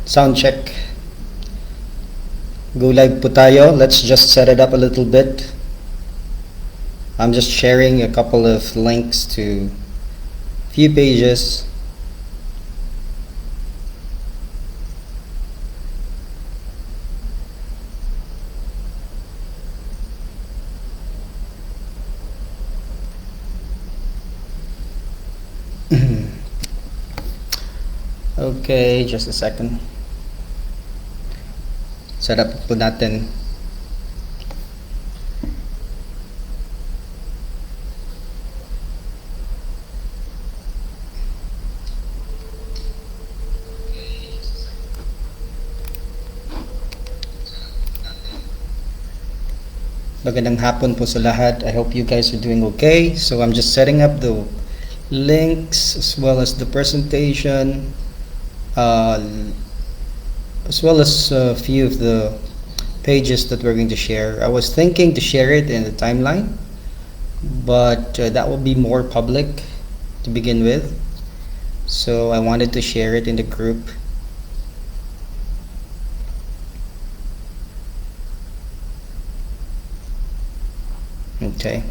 Sound check. Go live po tayo. Let's just set it up a little bit. I'm just sharing a couple of links to a few pages. Okay, just a second. Set up po natin. Magandang hapon po sa lahat. I hope you guys are doing okay. So I'm just setting up the links as well as the presentation, as well as a few of the pages that we're going to share. I was thinking to share it in the timeline, but that will be more public to begin with. So I wanted to share it in the group. Okay.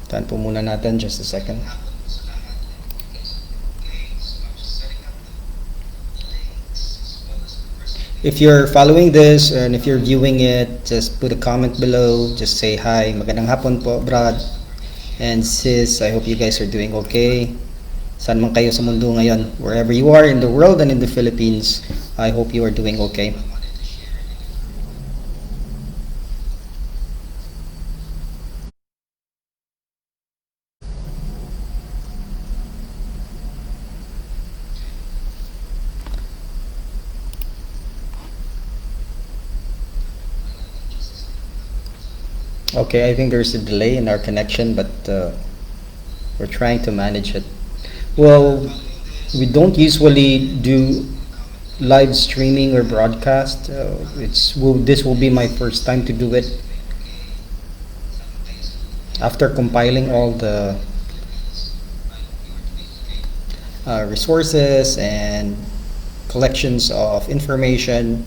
Tahan po muna natin, just a second. If you're following this and if you're viewing it, just put a comment below. Just say hi. Magandang hapon po, Brad and sis. I hope you guys are doing okay. Saan man kayo sa mundo ngayon, wherever you are in the world and in the Philippines, I hope you are doing okay. Okay, I think there's a delay in our connection, but we're trying to manage it. Well, we don't usually do live streaming or broadcast. This will be my first time to do it. After compiling all the resources and collections of information,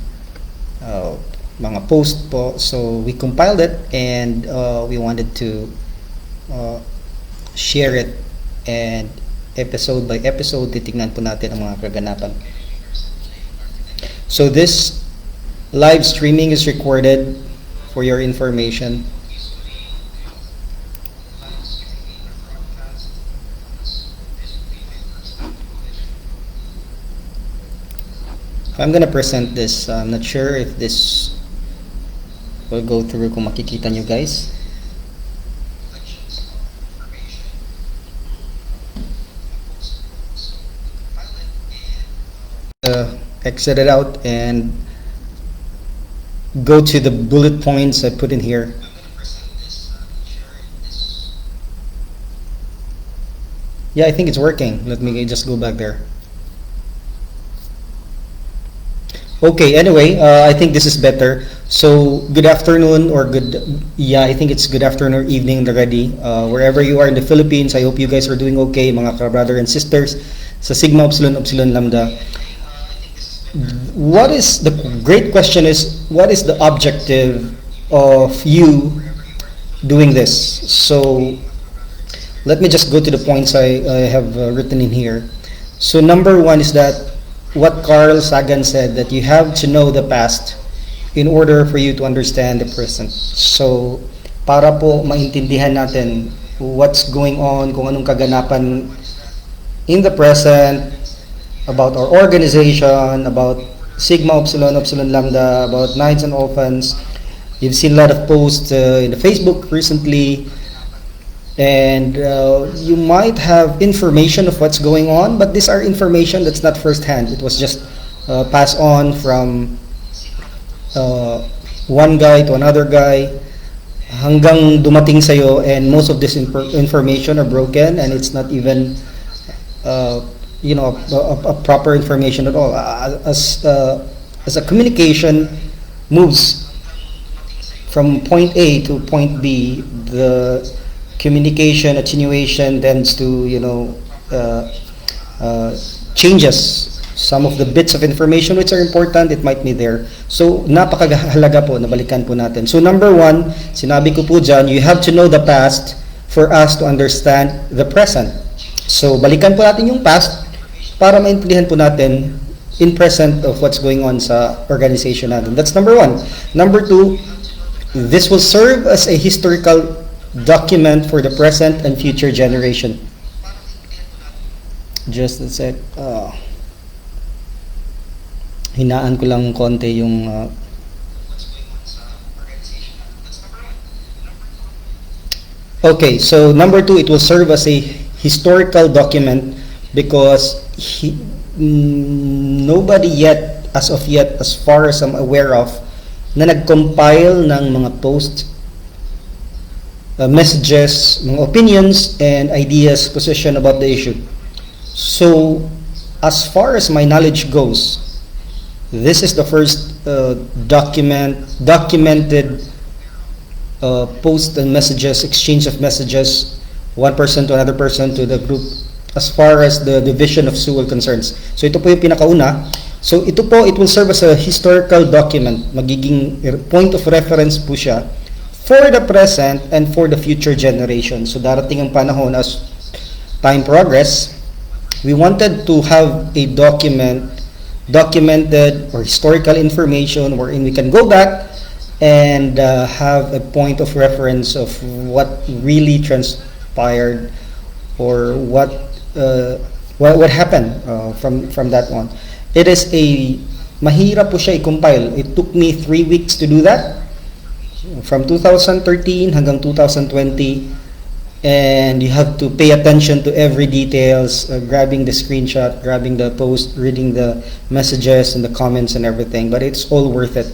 mga post po, so we compiled it and we wanted to share it, and episode by episode titignan po natin ang mga kaganapan. So this live streaming is recorded for your information. I'm gonna present this. I'm not sure if this will go through kung makikita nyo guys. Exit it out and go to the bullet points I put in here. Yeah, I think it's working. Let me just go back there. Okay, anyway, I think this is better. So, good afternoon or I think it's good afternoon or evening already. Wherever you are in the Philippines, I hope you guys are doing okay, mga ka-brother and sisters sa Sigma Upsilon Upsilon Lambda. What is the great question is, what is the objective of you doing this? So, let me just go to the points I have written in here. So, number one is that what Carl Sagan said, that you have to know the past in order for you to understand the present. So, para po maintindihan natin what's going on, kung anong kaganapan in the present, about our organization, about Sigma Upsilon Upsilon Lambda, about Knights and Orphans. You've seen a lot of posts in the Facebook recently, and you might have information of what's going on, but these are information that's not first-hand. It was just passed on from one guy to another guy hanggang dumating sa'yo, and most of this information are broken, and it's not even a proper information at all. As a communication moves from point A to point B, the communication attenuation tends to changes. Some of the bits of information which are important, it might be there. So, napakahalaga po na balikan po natin. So, number one, sinabi ko po dyan, you have to know the past for us to understand the present. So, balikan po natin yung past para maintindihan po natin in present of what's going on sa organization natin. That's number one. Number two, this will serve as a historical document for the present and future generation. Just a sec. Hinaan ko lang konti yung okay, so number two, it will serve as a historical document because nobody yet, as of yet, as far as I'm aware of, na nag-compile ng mga posts, messages, mga opinions, and ideas, position about the issue. So, as far as my knowledge goes, this is the first documented post and messages, exchange of messages, one person to another person to the group, as far as the division of SUUL concerns. So ito po yung pinakauna. So ito po, it will serve as a historical document. Magiging point of reference po siya for the present and for the future generation. So darating ang panahon as time progress, we wanted to have a documented or historical information wherein we can go back and have a point of reference of what really transpired or what happened from that one. It is mahirap po siya i-compile. It took me 3 weeks to do that, from 2013 hanggang 2020. And you have to pay attention to every details, grabbing the screenshot, grabbing the post, reading the messages and the comments and everything, but it's all worth it.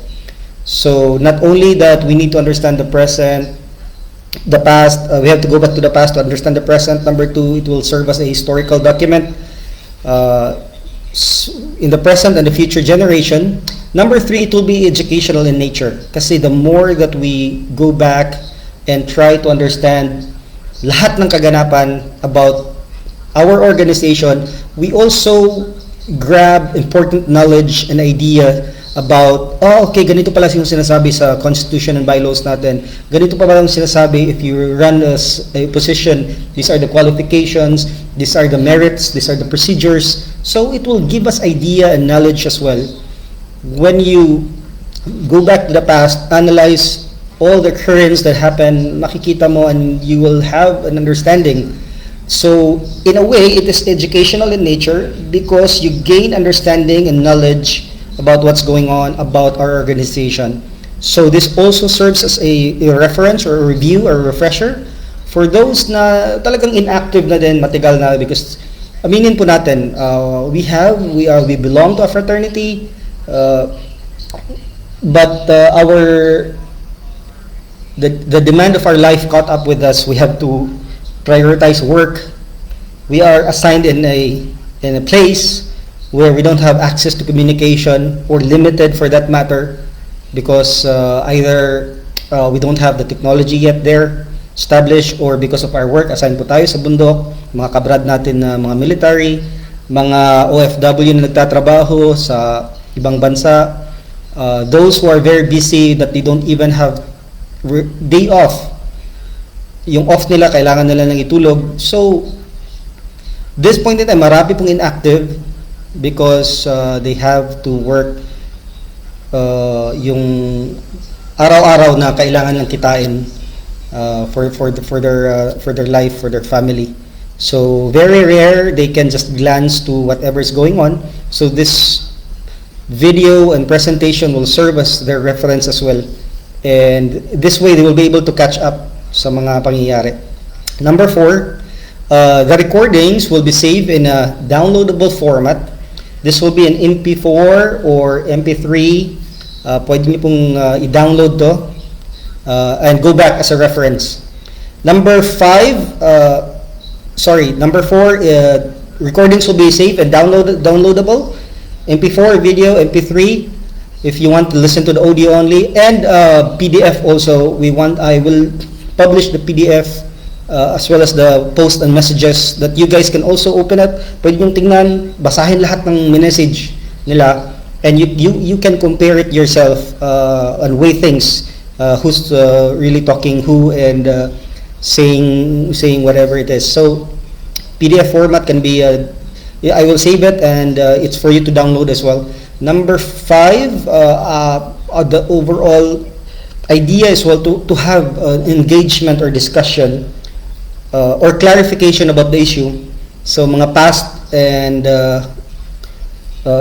So not only that we need to understand the present, the past, we have to go back to the past to understand the present. Number two, it will serve as a historical document in the present and the future generation. Number three, it will be educational in nature. Kasi the more that we go back and try to understand lahat ng kaganapan about our organization, we also grab important knowledge and idea about, okay, ganito pala yung sinasabi sa Constitution and bylaws natin. Ganito pa pala yung sinasabi if you run as a position, these are the qualifications, these are the merits, these are the procedures. So it will give us idea and knowledge as well. When you go back to the past, analyze all the currents that happen, makikita mo and you will have an understanding. So, in a way, it is educational in nature because you gain understanding and knowledge about what's going on, about our organization. So, this also serves as a reference or a review or a refresher for those na talagang inactive na din, matagal na, because aminin po natin, we belong to a fraternity, but the demand of our life caught up with us. We have to prioritize work. We are assigned in a place where we don't have access to communication, or limited for that matter, because either we don't have the technology yet there established, or because of our work, assigned po tayo sa bundok, mga kabrad natin na mga military, mga OFW na nagtatrabaho sa ibang bansa, those who are very busy that they don't even have day off. Yung off nila, kailangan nila ng itulog. So, this point in time, marami pong inactive because they have to work yung araw-araw na kailangan lang kitain for their life, for their family. So, very rare they can just glance to whatever is going on. So, this video and presentation will serve as their reference as well. And this way, they will be able to catch up sa mga pangyayari. Number 4, the recordings will be saved in a downloadable format. This will be an MP4 or MP3. Pwede niyo pong i-download to and go back as a reference. Number 4, recordings will be saved and downloadable. MP4 video, MP3. If you want to listen to the audio only, and PDF also, I will publish the PDF as well as the posts and messages that you guys can also open up. Pwede nyo tingnan, basahin lahat ng message nila, and you can compare it yourself and weigh things, who's really talking who, and saying whatever it is. So PDF format can be, I will save it, and it's for you to download as well. Number 5, the overall idea is to have engagement or discussion or clarification about the issue. So mga past and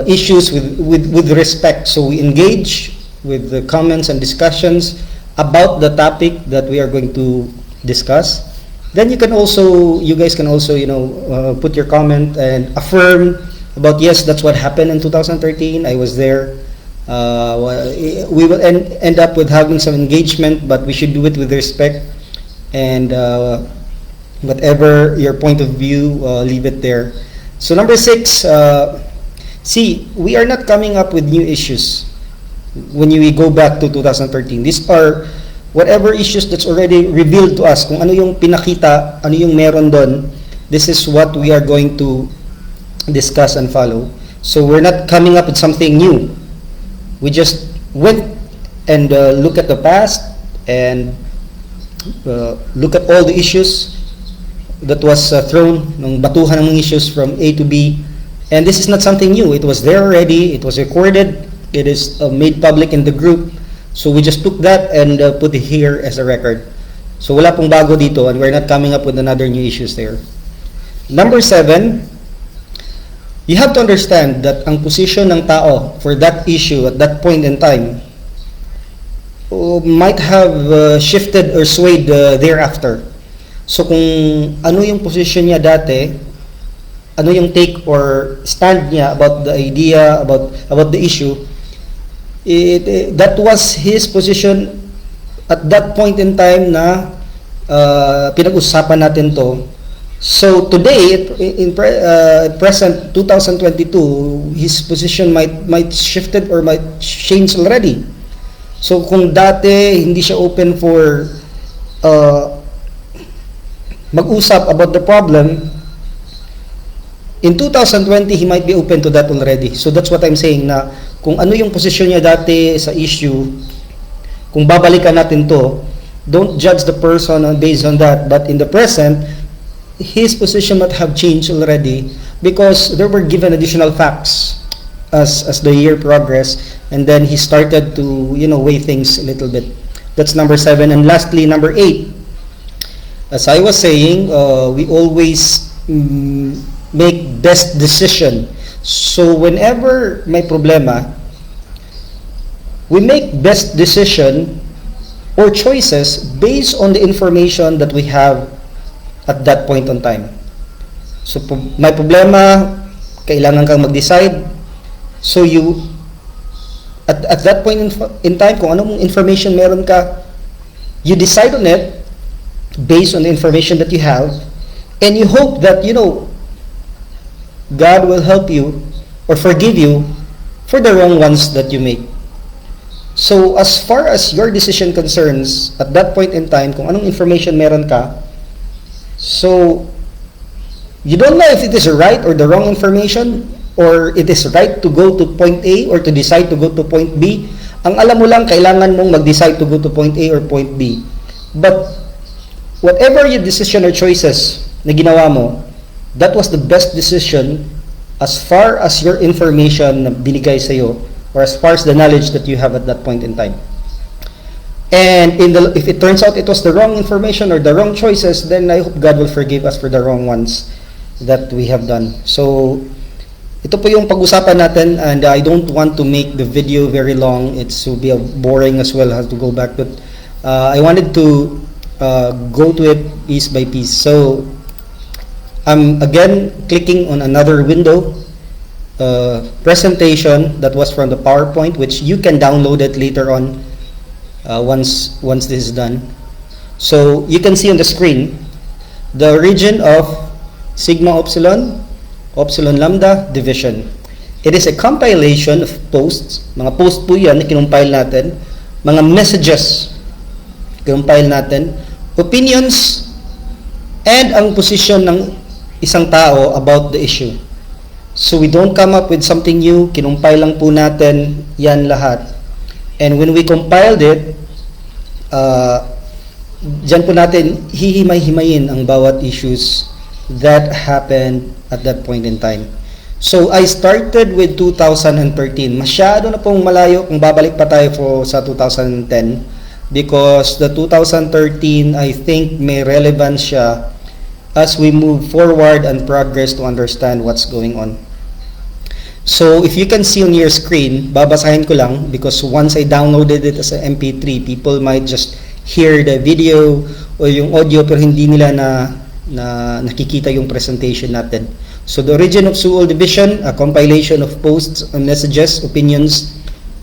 issues with respect. So we engage with the comments and discussions about the topic that we are going to discuss. Then you guys can also put your comment and affirm about, yes, that's what happened in 2013. I was there. We will end up with having some engagement, but we should do it with respect, and whatever your point of view, leave it there. So number 6, see, we are not coming up with new issues when we go back to 2013. These are whatever issues that's already revealed to us. Kung ano yung pinakita, ano yung meron doon, this is what we are going to discuss and follow. So we're not coming up with something new. We just went and look at the past and look at all the issues that was thrown, ng batuhan ng issues from A to B. And this is not something new. It was there already. It was recorded. It is made public in the group. So we just took that and put it here as a record. So wala pong bago dito, and we're not coming up with another new issues there. Number 7, you have to understand that ang position ng tao for that issue at that point in time might have shifted or swayed thereafter. So kung ano yung position niya dati, ano yung take or stand niya about the idea, about the issue, that was his position at that point in time na pinag-usapan natin to. So today, in present 2022, his position might shifted or might change already. So kung dati hindi siya open for mag-usap about the problem, in 2020 he might be open to that already. So that's what I'm saying, na kung ano yung position niya dati sa issue, kung babalikan natin to, don't judge the person based on that. But in the present, his position might have changed already because there were given additional facts as the year progressed, and then he started to weigh things a little bit. That's number 7. And lastly, number 8. As I was saying, we always make best decision. So whenever may problema, we make best decision or choices based on the information that we have at that point on time. So may problema, kailangan kang mag-decide. So you at that point in time, kung anong information meron ka, you decide on it based on the information that you have, and you hope that God will help you or forgive you for the wrong ones that you make. So as far as your decision concerns at that point in time, kung anong information meron ka, so you don't know if it is right or the wrong information, or it is right to go to point A or to decide to go to point B. Ang alam mo lang, kailangan mong mag-decide to go to point A or point B. But whatever your decision or choices na ginawa mo, that was the best decision as far as your information na binigay sa'yo, or as far as the knowledge that you have at that point in time. And if it turns out it was the wrong information or the wrong choices, then I hope God will forgive us for the wrong ones that we have done. So ito po yung pag-usapan natin, and I don't want to make the video very long. It will be boring as well. I have to go back, but I wanted to go to it piece by piece. So I'm again clicking on another window, presentation that was from the PowerPoint, which you can download it later on once this is done. So you can see on the screen the region of Sigma Epsilon Lambda division. It is a compilation of posts. Mga post po yan na kinumpile natin. Mga messages kinumpile natin. Opinions and ang posisyon ng isang tao about the issue. So we don't come up with something new, kinumpile lang po natin yan lahat. And when we compiled it, dyan po natin hihimay-himayin ang bawat issues that happened at that point in time. So I started with 2013. Masyado na pong malayo kung babalik pa tayo sa 2010, because the 2013, I think, may relevance siya as we move forward and progress to understand what's going on. So if you can see on your screen, babasahin ko lang because once I downloaded it as an MP3, people might just hear the video o yung audio pero hindi nila nakikita yung presentation natin. So the origin of SUUL division, a compilation of posts and messages, opinions,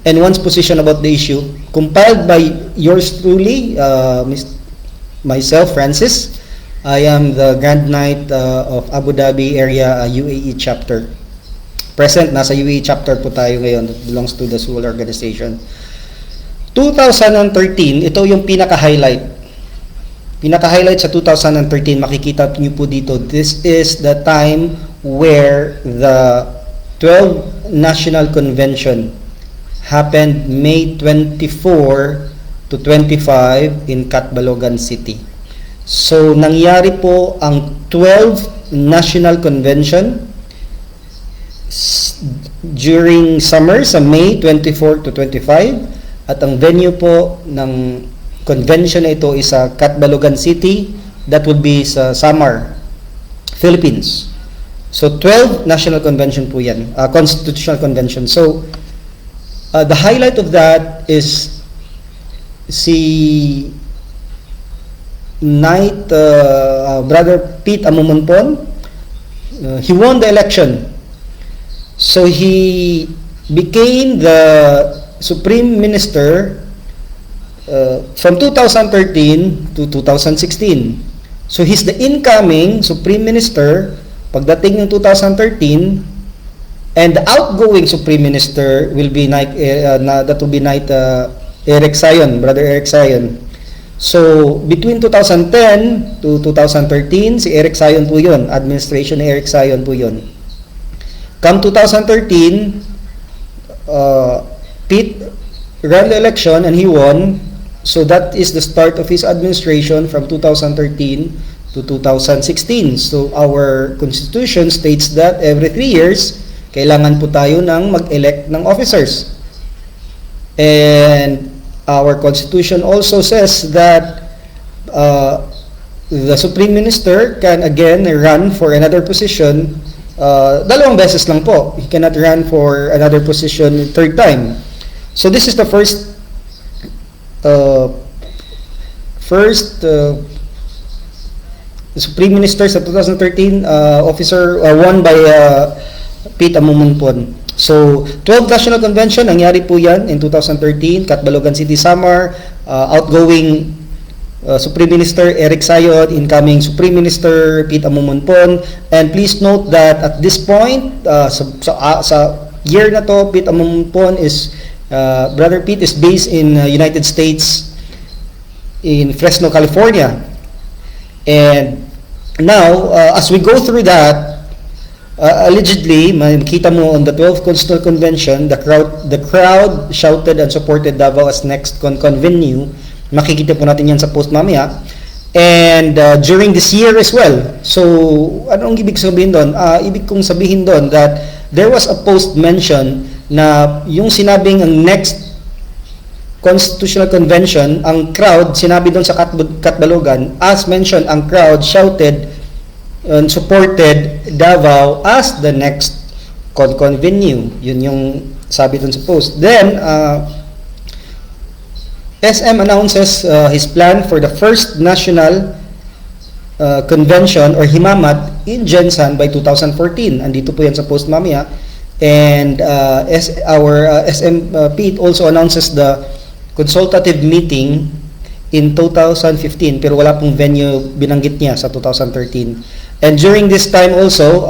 and one's position about the issue, compiled by yours truly, myself, Francis. I am the Grand Knight of Abu Dhabi area UAE chapter. Present, nasa UAE chapter po tayo ngayon, that belongs to the SUUL organization. 2013, ito yung pinaka-highlight. Pinaka-highlight sa 2013, makikita niyo po dito, this is the time where the 12th National Convention happened May 24 to 25 in Catbalogan City. So, nangyari po ang 12th National Convention during summer sa May 24 to 25, at ang venue po ng convention na ito is sa Catbalogan City, that would be sa Samar, Philippines. So 12 National Convention po yan, Constitutional Convention. So the highlight of that is si Knight Brother Pete Amumonpon. He won the election. So he became the Supreme Minister from 2013 to 2016. So he's the incoming Supreme Minister pagdating ng 2013, and the outgoing Supreme Minister will be Knight Eric Sion, Brother Eric Sion. So between 2010 to 2013, si Eric Sion po yun, administration ni Eric Sion po yun. Come 2013, Pete ran the election and he won. So that is the start of his administration from 2013 to 2016. So our constitution states that every 3 years, kailangan po tayo ng mag-elect ng officers. And our constitution also says that the Supreme Minister can again run for another position. Dalawang beses lang po. He cannot run for another position third time. So this is the first Supreme Minister sa 2013 officer won by Pete Amumonpon. So 12th National Convention, nangyari po yan in 2013, Catbalogan City, Samar. Outgoing Supreme Minister Eric Sion, incoming Supreme Minister Pete Amumonpon. And please note that at this point, sa year na to, Pete Amumonpon is Brother Pete is based in United States, in Fresno, California. And now, as we go through that, allegedly, makita mo on the 12th Constitutional Convention, the crowd shouted and supported Davao as next venue. Makikita po natin yan sa post mamaya. And during this year as well. So, anong ibig sabihin doon? Ibig kong sabihin doon that there was a post mention na yung sinabing ang next Constitutional Convention, ang crowd, sinabi doon sa Catbalogan, as mentioned, ang crowd shouted and supported Davao as the next venue. Yun yung sabi doon sa post. Then, SM announces his plan for the first national convention or himamat in Jensan by 2014. Andito po yan sa post mamaya. And our SM Pete also announces the consultative meeting in 2015, pero wala pong venue binanggit niya sa 2013. And during this time also,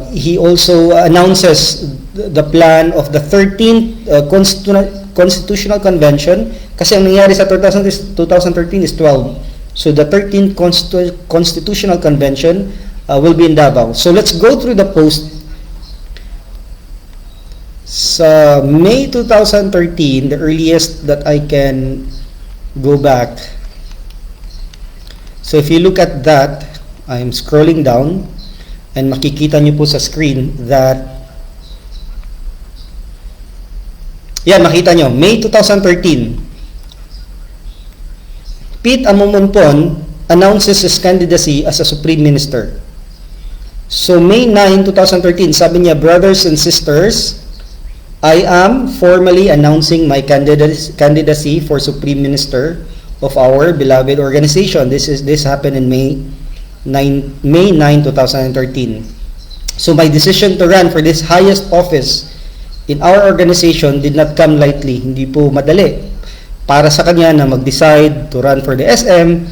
he also announces the plan of the 13th Constitutional Convention, kasi ang nangyari sa 2013 is 12. So the 13th Constitutional Convention will be in Davao. So let's go through the post. Sa May 2013, the earliest that I can go back. So if you look at that, I'm scrolling down and makikita nyo po sa screen that yan, makita nyo, May 2013, Pete Amumonpon announces his candidacy as a Supreme Minister. So May 9, 2013, sabi niya, brothers and sisters, I am formally announcing my candidacy for Supreme Minister of our beloved organization. This happened in May 9, 2013. So my decision to run for this highest office in our organization did not come lightly. Hindi po madali para sa kanya na mag-decide to run for the SM,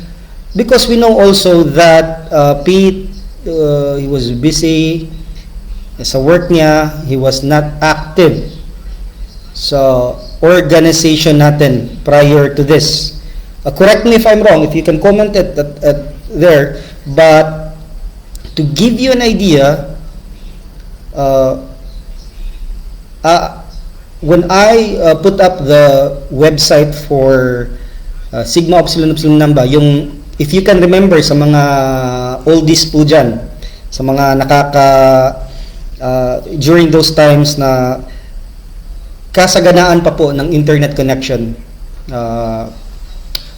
because we know also that Pete, he was busy sa work niya, he was not active sa organization natin prior to this. Correct me if I'm wrong, if you can comment it there, but to give you an idea, when I put up the website for Sigma Upsilon Upsilon Namba, yung, if you can remember sa mga oldies po dyan, sa mga during those times na kasaganaan pa po ng internet connection.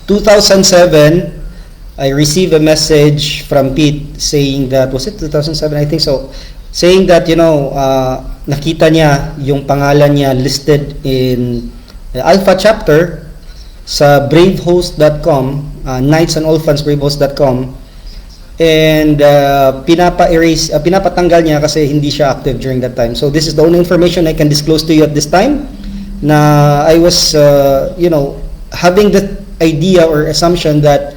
2007, I received a message from Pete saying that, was it 2007? I think so. Saying that, nakita niya yung pangalan niya listed in Alpha Chapter sa bravehost.com, Knights and Orphans bravehost.com, and pinapatanggal niya kasi hindi siya active during that time. So this is the only information I can disclose to you at this time, na I was having the idea or assumption that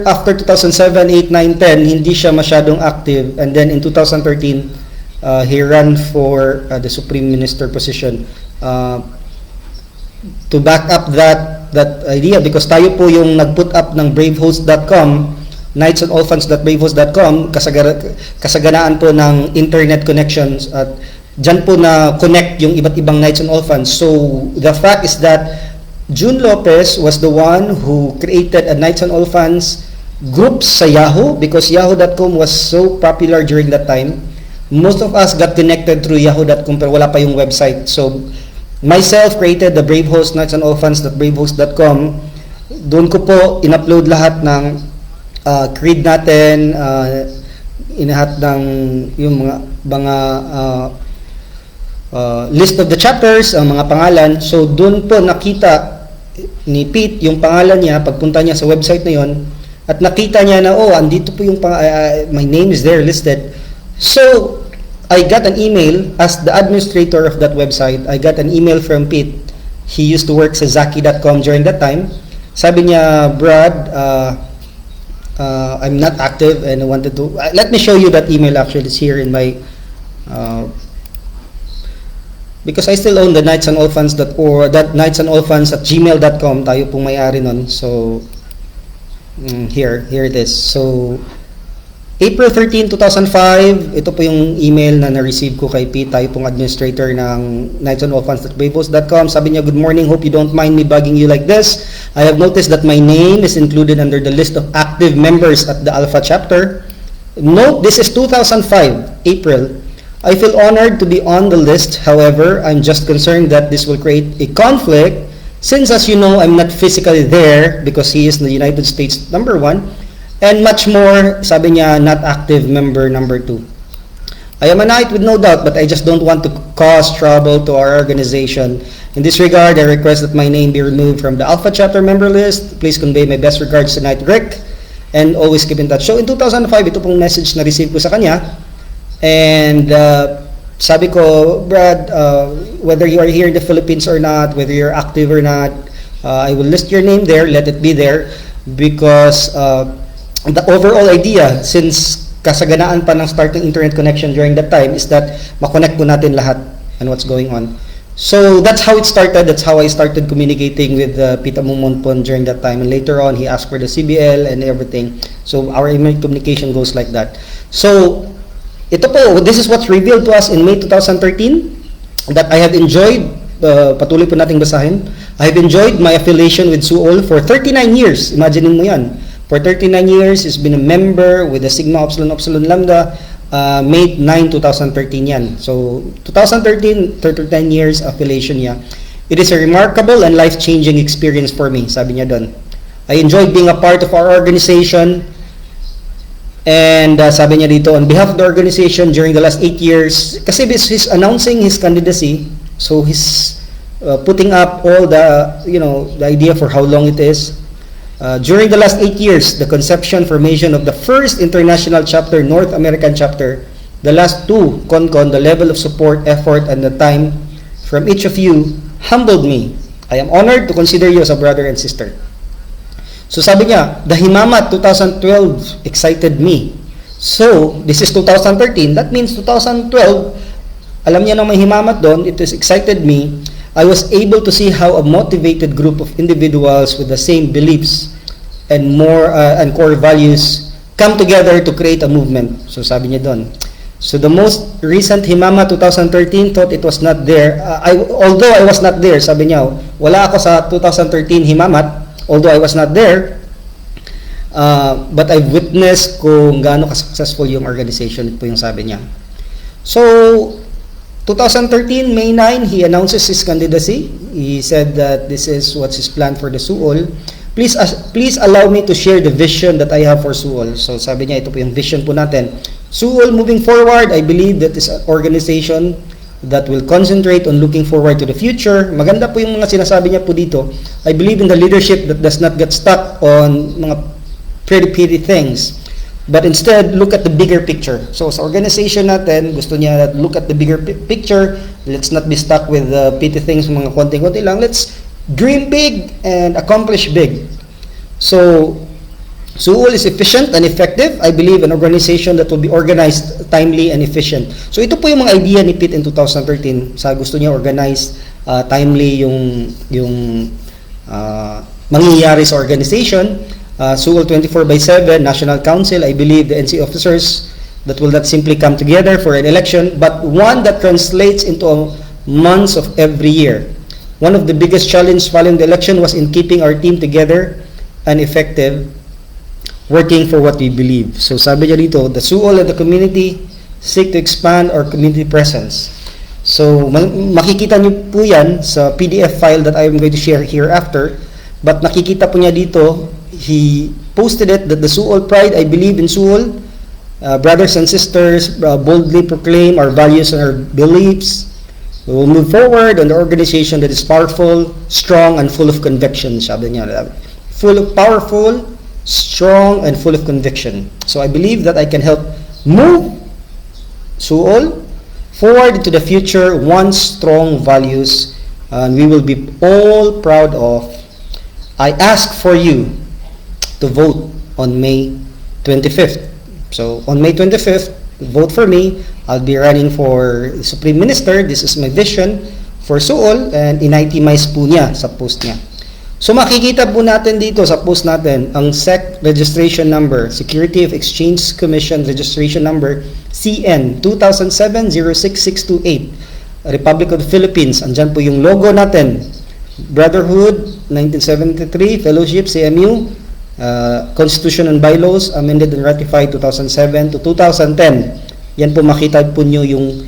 after 2007, 8, 9, 10, hindi siya masyadong active, and then in 2013 he ran for the Supreme Minister position. To back up that idea, because tayo po yung nag-put up ng bravehost.com, knightsandorphans.bravehost.com, kasaganaan po ng internet connections, at dyan po na connect yung iba't ibang Knights and Orphans. So the fact is that June Lopez was the one who created a Knights and Orphans group sa Yahoo, because yahoo.com was so popular during that time. Most of us got connected through yahoo.com pero wala pa yung website. So myself created the Brave Host, Knights and Orphans.bravehost.com. Doon ko po in-upload lahat ng creed natin, inahat ng yung mga list of the chapters, ang mga pangalan. So doon po nakita ni Pete yung pangalan niya pagpunta niya sa website na yon, at nakita niya na andito po yung my name is there listed. So I got an email as the administrator of that website. I got an email from Pete. He used to work sa Zaki.com during that time. Sabi niya, Brad, I'm not active and I wanted to, let me show you that email. Actually, it's here in my because I still own the Knights and Orphans that Knights and Orphans at gmail.com. Tayo pong may-ari nun. So here it is. So April 13, 2005, ito po yung email na na-receive ko kay Pete, tayo pong administrator ng Knights and Orphans at bravehost.com. Sabi niya, good morning, hope you don't mind me bugging you like this. I have noticed that my name is included under the list of active members at the Alpha Chapter. Note, this is 2005, April. I feel honored to be on the list. However, I'm just concerned that this will create a conflict since, as you know, I'm not physically there because he is the United States #1, and much more, sabi niya, not active member #2. I am a knight with no doubt, but I just don't want to cause trouble to our organization. In this regard, I request that my name be removed from the Alpha Chapter member list. Please convey my best regards to Knight Rick and always keep in touch. So in 2005, ito pong message na receive ko sa kanya. And sabi ko, Brad, whether you are here in the Philippines or not, whether you're active or not, I will list your name there, let it be there, because the overall idea, since kasaganaan pa ng starting internet connection during that time, is that makonect po natin lahat and what's going on. So that's how it started. That's how I started communicating with Pita Mumonpon during that time. And later on, he asked for the CBL and everything. So our email communication goes like that. So ito po, this is what's revealed to us in May 2013 that I have enjoyed, patuloy po nating basahin, I have enjoyed my affiliation with SUUL for 39 years. Imagine mo yan. For 39 years, he's been a member with the Sigma Upsilon Upsilon Lambda. May 9, 2013 yan. So, 2013, 39 years affiliation niya. It is a remarkable and life-changing experience for me, sabi niya doon. I enjoyed being a part of our organization. And sabi niya dito, on behalf of the organization during the last 8 years, kasi he's announcing his candidacy, so he's putting up all the, the idea for how long it is. During the last 8 years, the conception, formation of the first international chapter, North American chapter, the last 2, CONCON, the level of support, effort, and the time from each of you humbled me. I am honored to consider you as a brother and sister. So sabi niya, the Himamat 2012 excited me. So, this is 2013. That means 2012, alam niya na may Himamat doon, it has excited me. I was able to see how a motivated group of individuals with the same beliefs and and core values come together to create a movement. So sabi niya doon. So the most recent Himama 2013 thought it was not there. Although I was not there, sabi niya, wala ako sa 2013 Himamat, although I was not there, but I've witnessed kung gaano ka-successful yung organization, po yung sabi niya. So 2013, May 9, he announces his candidacy. He said that this is what's his plan for the SUUL. Please allow me to share the vision that I have for SUUL. So sabi niya, ito po yung vision po natin. SUUL moving forward, I believe that is an organization that will concentrate on looking forward to the future. Maganda po yung mga sinasabi niya po dito. I believe in the leadership that does not get stuck on mga pretty things, but instead, look at the bigger picture. So, sa organization natin, gusto niya look at the bigger picture. Let's not be stuck with petty things, mga konti-konti lang. Let's dream big and accomplish big. So, SUUL is efficient and effective. I believe an organization that will be organized, timely, and efficient. So, ito po yung mga idea ni Pete in 2013. Sa gusto niya organize, timely yung mangyayari sa organization. SUUL 24/7, National Council, I believe the NC officers that will not simply come together for an election, but one that translates into months of every year. One of the biggest challenges following the election was in keeping our team together and effective, working for what we believe. So sabi niya dito, the SUUL and the community seek to expand our community presence. So makikita niyo po yan sa PDF file that I am going to share hereafter, but nakikita po niya dito, he posted it that the SUUL pride, I believe in SUUL, brothers and sisters, boldly proclaim our values and our beliefs. We will move forward on the organization that is powerful, strong, and full of conviction. Sabi niya, powerful, strong, and full of conviction. So I believe that I can help move SUUL forward into the future, one strong values, and we will be all proud of. I ask for you to vote on May 25th. So, on May 25th, vote for me. I'll be running for Supreme Minister. This is my vision for SUUL, and in-itemize po niya sa post niya. So, makikita po natin dito sa post natin ang SEC registration number, Security of Exchange Commission registration number, CN 2007-06628, Republic of the Philippines. Andyan po yung logo natin. Brotherhood, 1973, Fellowship, CMU, Constitution and Bylaws, amended and ratified 2007 to 2010. Yan po makita po nyo yung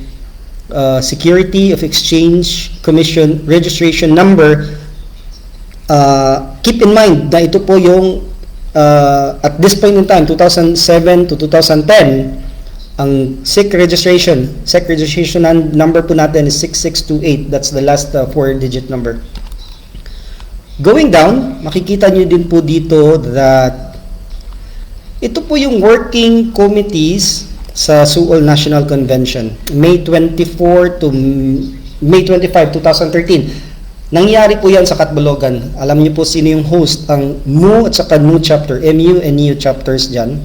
Security of Exchange Commission registration number. Keep in mind na ito po yung at this point in time, 2007 to 2010, ang SEC registration number po natin is 6628. That's the last 4-digit number. Going down, makikita nyo din po dito that ito po yung working committees sa SUUL National Convention, May 24 to May 25, 2013. Nangyari po yan sa Catbalogan. Alam niyo po sino yung host, ang MU at saka NU chapter, MU and NU chapters dyan.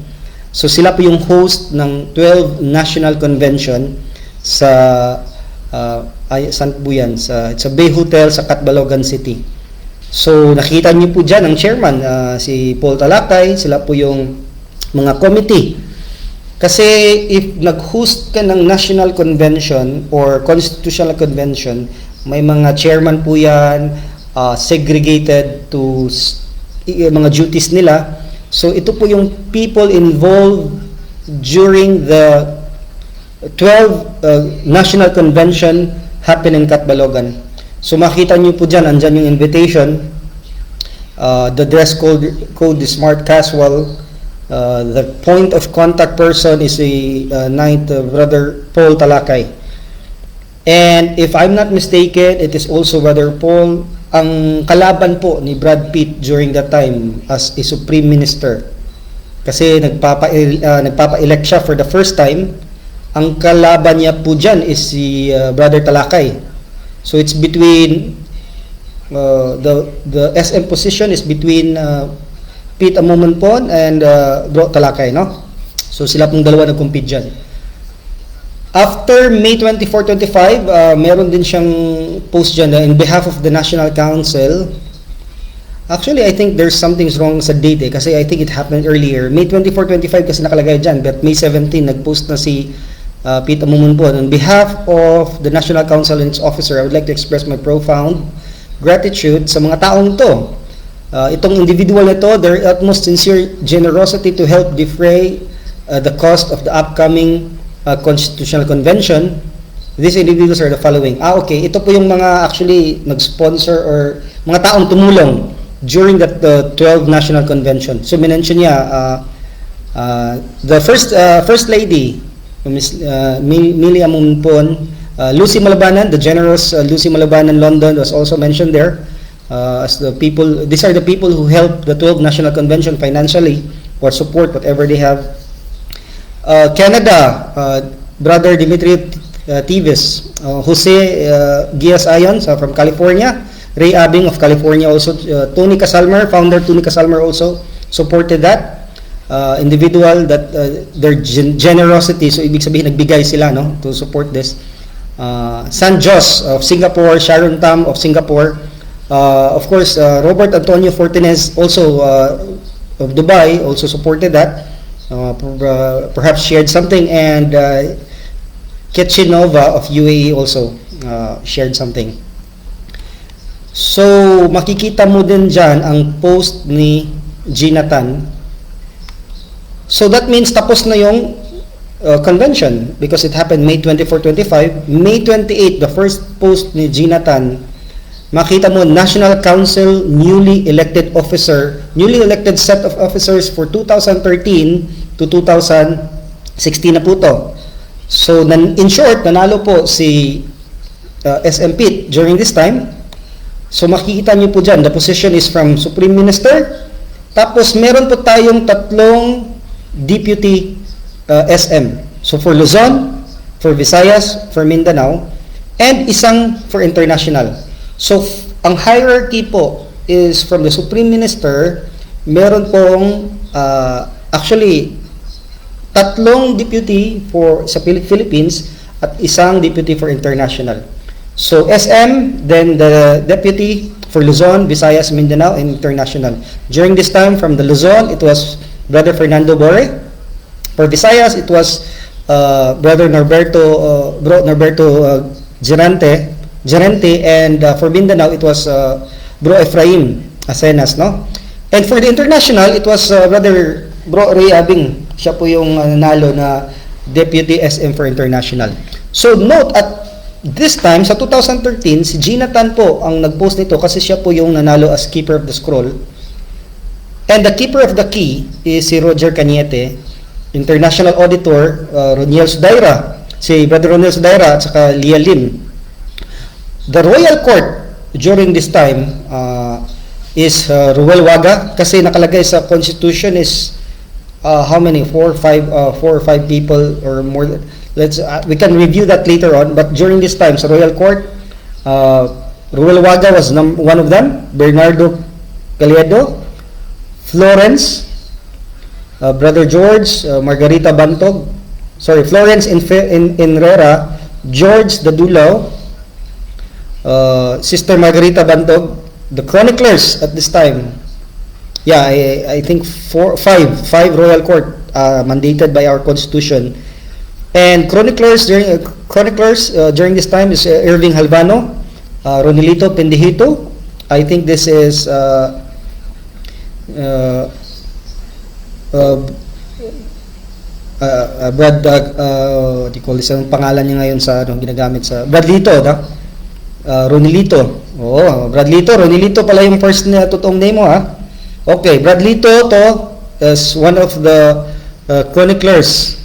So sila po yung host ng 12 National Convention sa Saan po yan? It's a Bay Hotel sa Catbalogan City. So, nakita niyo po dyan ang chairman, si Paul Talakay, sila po yung mga committee. Kasi if nag-host ka ng National Convention or Constitutional Convention, may mga chairman po yan, segregated to mga duties nila. So, ito po yung people involved during the 12 National Convention happen in Catbalogan. So makita niyo po dyan, andyan yung invitation. The dress code is smart casual. The point of contact person is a Knight Brother Paul Talakay. And if I'm not mistaken, it is also Brother Paul ang kalaban po ni Brad Pitt during that time as a Supreme Minister. Kasi nagpapa-elect siya for the first time. Ang kalaban niya po dyan is si Brother Talakay. So it's between the SM position is between Pete Amumonpon and Bro Talakay, no? So sila pong dalawa nag-compete dyan. After May 24, 25, meron din siyang post dyan in behalf of the National Council. Actually, I think there's something's wrong sa date kasi I think it happened earlier. May 24, 25 kasi nakalagay dyan, but May 17, nag-post na si Pete Amumonpon. On behalf of the National Council and its officer, I would like to express my profound gratitude sa mga taong to. Itong individual na to, their utmost sincere generosity to help defray the cost of the upcoming Constitutional Convention. These individuals are the following. Okay, ito po yung mga actually nag-sponsor or mga taong tumulong during that 12 National Convention. So, minention niya the First Lady, Miss Millie Amumonpon, Lucy Malabanan, the generous Lucy Malabanan London was also mentioned there as the people. These are the people who helped the 12 National Convention financially or support whatever they have. Canada, Brother Dimitri Tives, Jose Gias Ayons from California, Ray Abing of California also, Tony Casalmer, founder Tony Casalmer also supported that individual, that their generosity, so ibig sabihin nagbigay sila, no, to support this. San Jos of Singapore, Sharon Tam of Singapore, of course Robert Antonio Fortines also of Dubai also supported that. Perhaps shared something, and Ketchinova of UAE also shared something. So makikita mo din dyan ang post ni Jonathan. So that means tapos na yung convention because it happened May 24, 25. May 28, the first post ni Jonathan, makita mo National Council newly elected set of officers for 2013 to 2016 na po to. So in short, nanalo po si SM Pete during this time. So makikita niyo po dyan, the position is from Supreme Minister. Tapos meron po tayong tatlong deputy SM. So for Luzon, for Visayas, for Mindanao, and isang for international. So, ang hierarchy po is from the Supreme Minister, meron pong actually tatlong deputy sa Philippines at isang deputy for international. So, SM, then the deputy for Luzon, Visayas, Mindanao, and international. During this time, from the Luzon, it was Brother Fernando Bore. For Visayas, it was Brother Norberto Gerente, and for Mindanao it was Bro Efraim Asenas, no? And for the international it was Brother Bro Ray Abing. Siya po yung nanalo na Deputy SM for International. So note, at this time sa 2013 si Jonathan po ang nag-post nito kasi siya po yung nanalo as Keeper of the Scroll. And the Keeper of the Key is si Roger Cañete, International Auditor Roniel Sudaira, si Brother Roniel Sudaira at saka Lia Lim. The Royal Court during this time is Ruel Waga kasi nakalagay sa Constitution is how many? 4 or 5 people or more. We can review that later on, but during this time sa Royal Court, Ruel Waga was one of them, Bernardo Caliedo, Florence, Brother George, Margarita Bantog, Florence Inrera, George Dadulaw, Sister Margarita Bantog, the chroniclers at this time. Yeah, I think five royal court mandated by our constitution. And chroniclers during this time is Irving Halvano, Ronilito Pendihito. I think this is Brad, what do you call this? Ang pangalan niya ngayon sa ginagamit sa Bradlito, no? Ronilito. Oh, Bradlito, Ronilito pala yung first na totoong name mo, ha? Okay, Bradlito to is one of the chroniclers.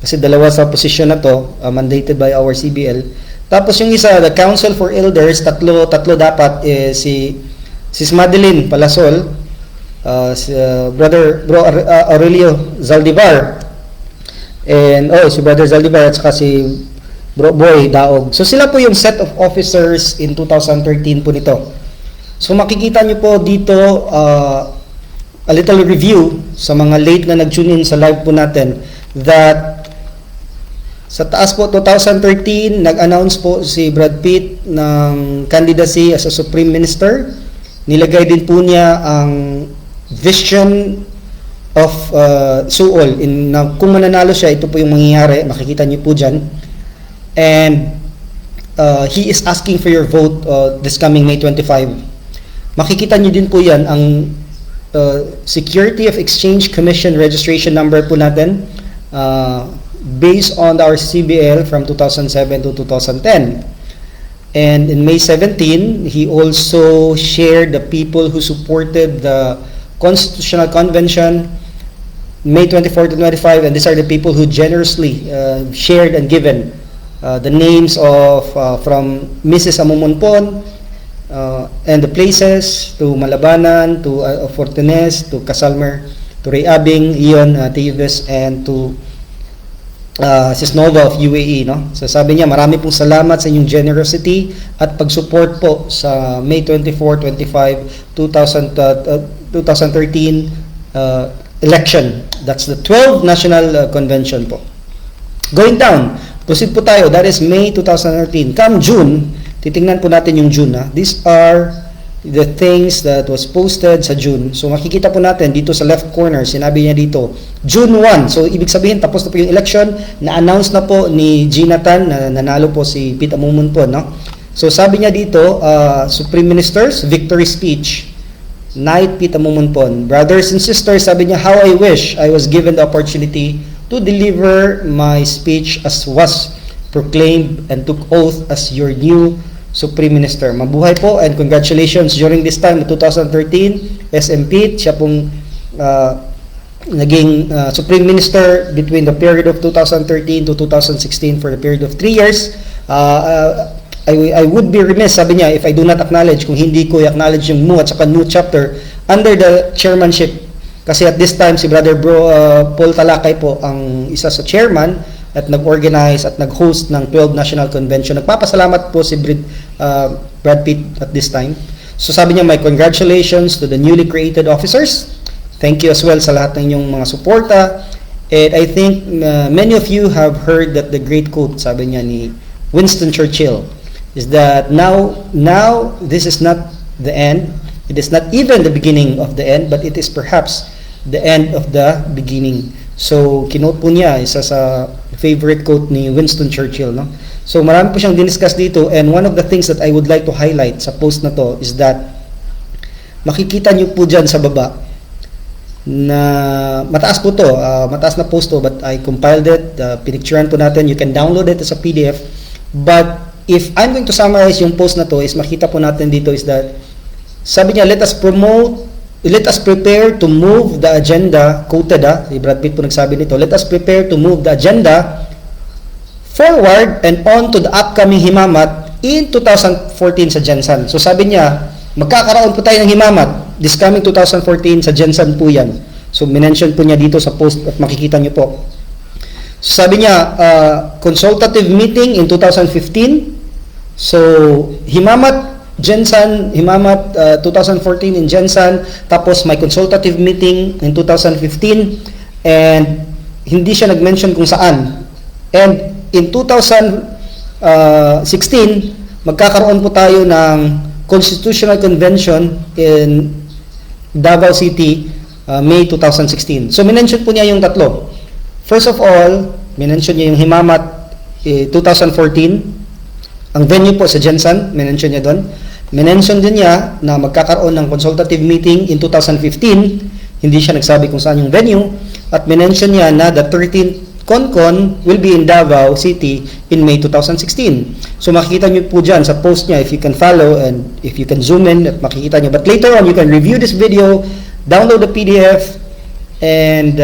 Kasi dalawa sa position na to, mandated by our CBL. Tapos yung isa, the Council for Elders, tatlo dapat, si Madeline Palasol, Bro Aurelio Zaldivar, and si Brother Zaldivar at saka si Bro Boy Daog. So sila po yung set of officers in 2013 po nito. So makikita nyo po dito a little review sa mga late na nag-tune in sa live po natin that sa taas po 2013 nag-announce po si Brad Pitt ng candidacy as a Supreme Minister. Nilagay din po niya ang vision of SUUL kung mananalo siya, ito po yung mangyayari, makikita niyo po dyan. And he is asking for your vote this coming May 25. Makikita niyo din po yan ang Security of Exchange Commission registration number po natin, based on our CBL from 2007 to 2010. And in May 17, he also shared the people who supported the Constitutional Convention May 24 to 25, and these are the people who generously shared and given the names of from Mrs. Amumonpon and the places to Malabanan, to Fortunes, to Casalmer, to Ray Abing, Ion Teves, and to Cisnova of UAE, no? So sabi niya, marami pong salamat sa inyong generosity at pag-support po sa May 24, 25, 2013 election. That's the 12th National Convention po. Going down, proceed po tayo. That is May 2013. Come June, titingnan po natin yung June. These are the things that was posted sa June. So makikita po natin dito sa left corner, sinabi niya dito, June 1. So ibig sabihin, tapos na po yung election, na-announce na po ni Jonathan na nanalo po si Pete Amumonpon, no? So sabi niya dito, Supreme Ministers, victory speech, Knight Pete Amumonpon. Brothers and sisters, sabi niya, how I wish I was given the opportunity to deliver my speech as was proclaimed and took oath as your new Supreme Minister. Mabuhay po and congratulations during this time, 2013, SMP, siya pong naging Supreme Minister between the period of 2013 to 2016 for the period of 3 years. I would be remiss, sabi niya, if I do not acknowledge, kung hindi ko i-acknowledge yung new at saka new chapter under the chairmanship. Kasi at this time, si Brother Paul Talakay po ang isa sa chairman at nag-organize at nag-host ng 12 National Convention. Nagpapasalamat po si Brad Pitt at this time. So sabi niya, my congratulations to the newly created officers. Thank you as well sa lahat ng inyong mga suporta. And I think many of you have heard that the great quote, sabi niya ni Winston Churchill, is that now this is not the end. It is not even the beginning of the end, but it is perhaps the end of the beginning. So, kinote po niya, isa sa favorite quote ni Winston Churchill, no? So, marami po siyang diniscuss dito, and one of the things that I would like to highlight sa post na to is that makikita niyo po dyan sa baba na mataas po to, mataas na post to, but I compiled it, pinicturean po natin, you can download it as a PDF, but if I'm going to summarize yung post na to, is makita po natin dito is that, sabi niya, let us prepare to move the agenda, quoted si Brad Pitt po nagsabi nito, let us prepare to move the agenda forward and on to the upcoming himamat in 2014 sa Jensen. So sabi niya, magkakaroon po tayo ng himamat this coming 2014 sa Jensen po yan. So minention po niya dito sa post at makikita niyo po. So sabi niya, consultative meeting in 2015. So himamat Jensen, himamat 2014 in Jensen, tapos may consultative meeting in 2015, and hindi siya nag-mention kung saan. And in 2016, magkakaroon po tayo ng Constitutional Convention in Davao City, May 2016. So, minention po niya yung tatlo. First of all, minention niya yung Himamat 2014. Ang venue po sa Jensen, minention niya doon. Minention din niya na magkakaroon ng consultative meeting in 2015. Hindi siya nagsabi kung saan yung venue. At minention niya na the 13th CONCON will be in Davao City in May 2016. So makikita niyo po dyan sa post niya if you can follow and if you can zoom in at makikita niyo. But later on, you can review this video, download the PDF, and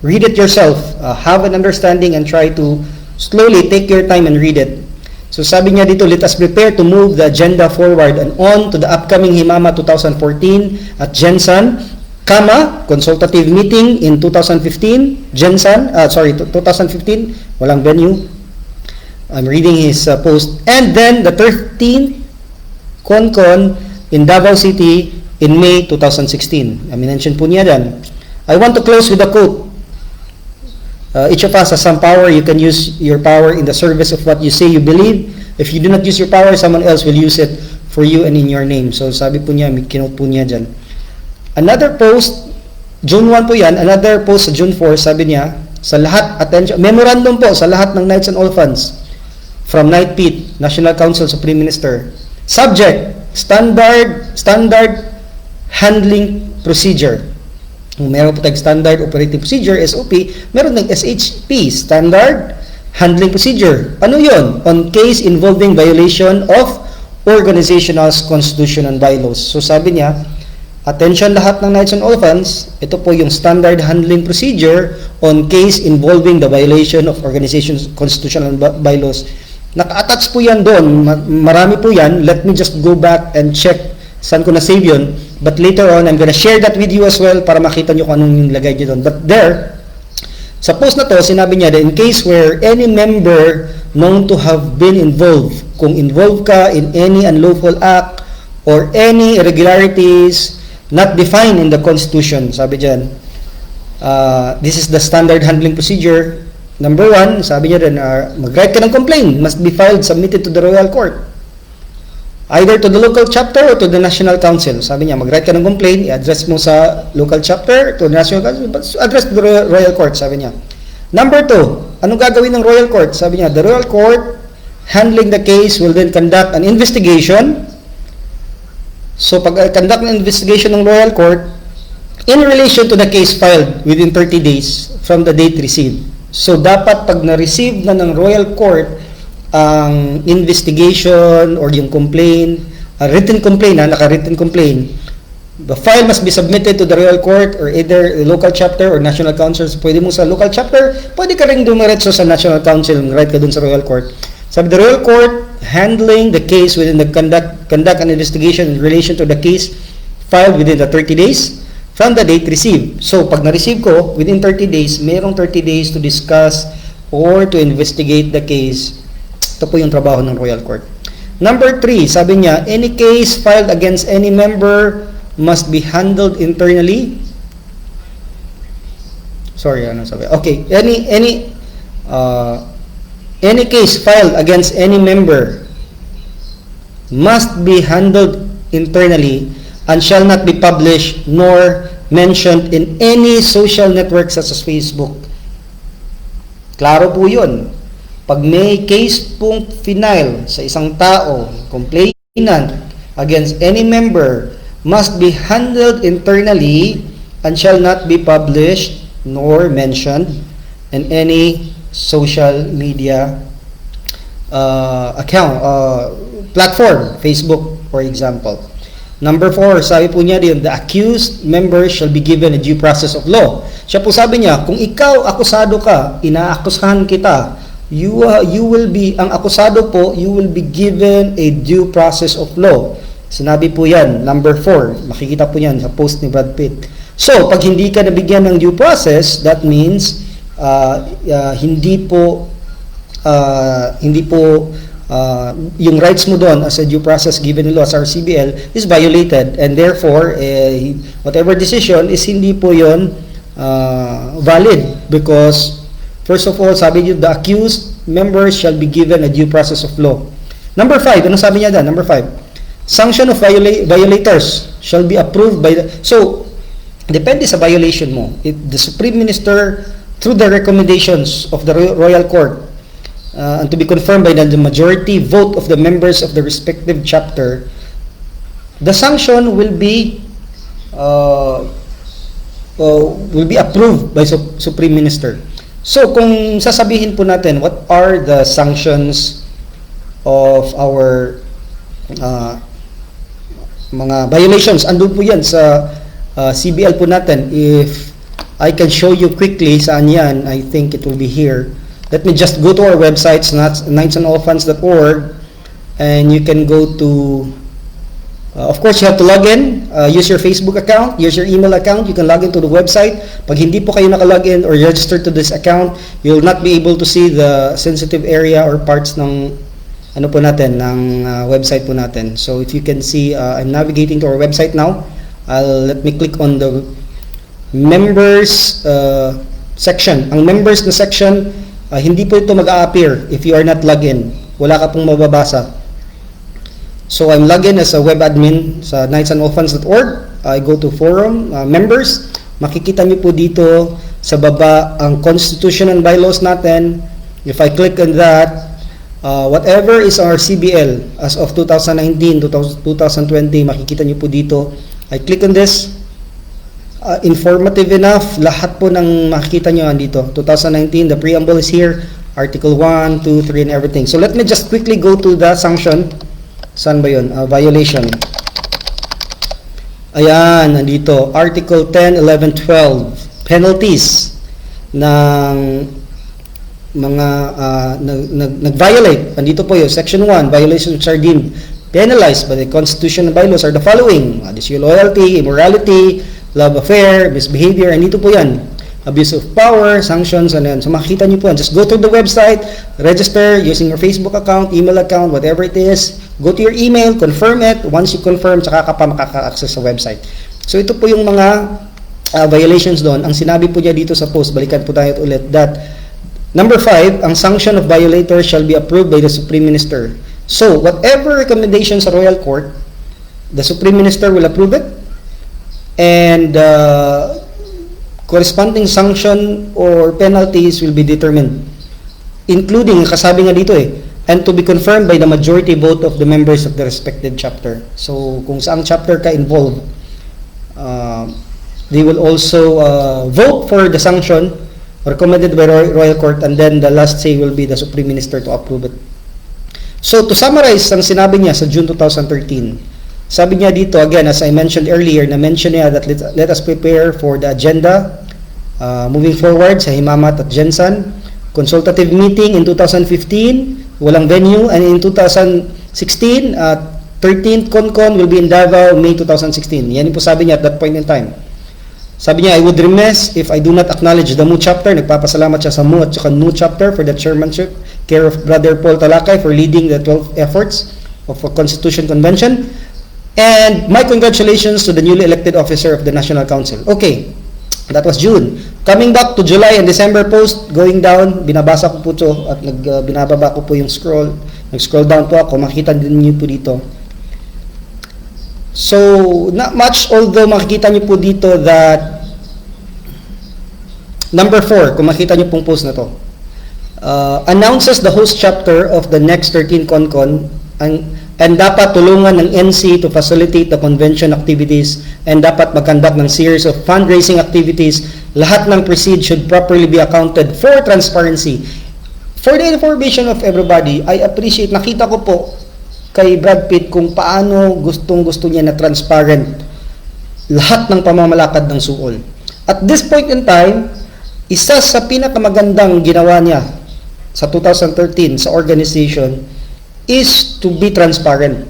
read it yourself. Have an understanding and try to slowly take your time and read it. So sabi niya dito, let us prepare to move the agenda forward and on to the upcoming Himama 2014 at Jensen, consultative meeting in 2015, 2015, walang venue. I'm reading his post. And then the 13th CONCON in Davao City in May 2016. I mentioned po niya dyan. I want to close with a quote. Each of us has some power. You can use your power in the service of what you say you believe. If you do not use your power, someone else will use it for you and in your name. So sabi po niya, may kinote po niya dyan. Another post, June 1 po yan, another post sa June 4, sabi niya, sa lahat, attention, memorandum po sa lahat ng Knights and Orphans from Knight Pete, National Council, Supreme Minister. Subject, standard handling procedure. Kung meron po tayong standard operating procedure, SOP, meron ng SHP, standard handling procedure. Ano yon? On case involving violation of organizational constitution and bylaws. So sabi niya, attention lahat ng Knights and Orphans, ito po yung standard handling procedure on case involving the violation of organization's constitutional bylaws. Naka-attach po yan doon. Marami po yan. Let me just go back and check saan ko na-save yun. But later on, I'm gonna share that with you as well para makita nyo kung anong lagay nyo doon. But there, sa post na to, sinabi niya that in case where any member known to have been involved, kung involved ka in any unlawful act or any irregularities not defined in the Constitution, sabi dyan, this is the standard handling procedure. Number 1, sabi niya rin, mag-write ka ng complaint, must be filed, submitted to the Royal Court. Either to the local chapter or to the National Council. Sabi niya, mag-write ka ng complaint, i-address mo sa local chapter, to the National Council, but address to the Royal Court, sabi niya. Number 2, anong gagawin ng Royal Court? Sabi niya, the Royal Court handling the case will then conduct an investigation. So, pag-conduct ng investigation ng Royal Court, in relation to the case filed within 30 days from the date received. So, dapat pag na-receive na ng Royal Court ang investigation or yung complaint, written complaint, naka-written complaint, the file must be submitted to the Royal Court or either local chapter or National Council. So, pwede mo sa local chapter, pwede ka rin dumiretso sa National Council, write ka dun sa Royal Court. Sabi, the Royal Court handling the case within the conduct an investigation in relation to the case filed within the 30 days from the date received. So, pag na-receive ko, within 30 days, mayroong 30 days to discuss or to investigate the case. Ito po yung trabaho ng Royal Court. Number 3, sabi niya, any case filed against any member must be handled internally. Sorry, ano sabi? Okay, any case filed against any member must be handled internally and shall not be published nor mentioned in any social network such as Facebook. Klaro po yun. Pag may case pong final sa isang tao, complainant against any member, must be handled internally and shall not be published nor mentioned in any social media account, platform, Facebook, for example. Number 4, sabi po niya din, the accused member shall be given a due process of law. Siya po sabi niya, kung ikaw akusado ka, inaakusahan kita, you will be, ang akusado po, you will be given a due process of law. Sinabi po yan, number 4, makikita po yan sa post ni Brad Pitt. So, pag hindi ka nabigyan ng due process, that means, hindi po yung rights mo doon as a due process given in law sa CBL is violated, and therefore whatever decision is hindi po yon valid, because first of all, sabi niyo, the accused members shall be given a due process of law. Number 5, ano sabi niya dyan? Number 5, sanction of violators shall be approved by the... So, depende sa violation mo. If the Supreme Minister, through the recommendations of the Royal Court, and to be confirmed by the majority vote of the members of the respective chapter, the sanction will be approved by Supreme Minister. So, kung sasabihin po natin, what are the sanctions of our mga violations? Andun po yan sa CBL po natin. If I can show you quickly saan yan, I think it will be here. Let me just go to our website, KnightUlphanoftheYearWard, and you can go to, of course, you have to log in, use your Facebook account, use your email account, you can log into the website. Pag hindi po kayo nakalog in or register to this account, you will not be able to see the sensitive area or parts ng ano po natin, ng website po natin. So if you can see, I'm navigating to our website now. Let me click on the members section. Ang members na section, hindi po ito mag-a-appear if you are not logged in. Wala ka pong mababasa. So I'm logged in as a web admin sa knightsandorphans.org. I go to forum, members. Makikita niyo po dito sa baba ang constitution and bylaws natin. If I click on that, whatever is our CBL as of 2019 to 2020, makikita niyo po dito. I click on this. Informative enough, lahat po ng makikita nyo andito. 2019, the preamble is here, Article 1, 2, 3, and everything. So let me just quickly go to the sanction. Saan ba yun? Violation. Ayan, nandito. Article 10, 11, 12. Penalties ng mga nag-violate. Nandito po yun. Section 1, violations which are deemed penalized by the Constitution and bylaws are the following: disloyalty, immorality, love affair, misbehavior, and dito po yan. Abuse of power, sanctions, and yan. So makikita nyo po yan. Just go to the website, register using your Facebook account, email account, whatever it is. Go to your email, confirm it. Once you confirm, saka ka pa makaka-access sa website. So ito po yung mga violations doon. Ang sinabi po niya dito sa post, balikan po tayo ulit, that number 5, ang sanction of violator shall be approved by the Supreme Minister. So whatever recommendation sa Royal Court, the Supreme Minister will approve it, and corresponding sanction or penalties will be determined, including, kasabi nga dito and to be confirmed by the majority vote of the members of the respective chapter. So kung saang chapter ka involved, they will also vote for the sanction recommended by Royal Court, and then the last say will be the Supreme Minister to approve it. So to summarize ang sinabi niya sa June 2013, sabi niya dito, again, as I mentioned earlier, na-mention niya that let us prepare for the agenda moving forward sa Himamat at Jensan. Consultative meeting in 2015, walang venue, and in 2016, 13th CONCON will be in Davao, May 2016. Yan po sabi niya at that point in time. Sabi niya, I would remiss if I do not acknowledge the MU chapter. Nagpapasalamat siya sa MU at saka NU chapter for the chairmanship, care of Brother Paul Talakay for leading the 12 efforts of a Constitution Convention. And my congratulations to the newly elected officer of the National Council. Okay, that was June. Coming back to July and December post, going down, binabasa ko po ito at binababa ko po yung scroll. Nag-scroll down po ako, makikita din niyo po dito. So, not much, although makikita niyo po dito that number 4, kung makikita niyo pong post na to, announces the host chapter of the next 13 CONCON and dapat tulungan ng NC to facilitate the convention activities, and dapat mag-conduct ng series of fundraising activities. Lahat ng proceeds should properly be accounted for transparency. For the information of everybody, I appreciate, nakita ko po kay Brad Pitt kung paano gustong-gusto niya na transparent lahat ng pamamalakad ng SUUL. At this point in time, isa sa pinakamagandang ginawa niya sa 2013 sa organization is to be transparent.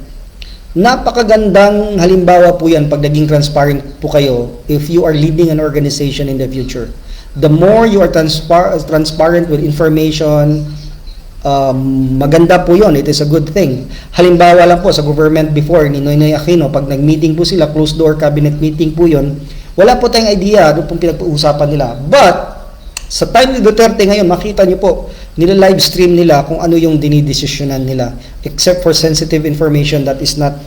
Napakagandang halimbawa po yan pag naging transparent po kayo if you are leading an organization in the future. The more you are transparent with information, maganda po yon. It is a good thing. Halimbawa lang po sa government before ni Noynoy Aquino, pag nag-meeting po sila, closed door cabinet meeting po yon, wala po tayong idea doon pong pinag-uusapan nila. But Sa time ni Duterte ngayon, makita nyo po, nila-live stream nila kung ano yung dinidesisyonan nila, except for sensitive information that is not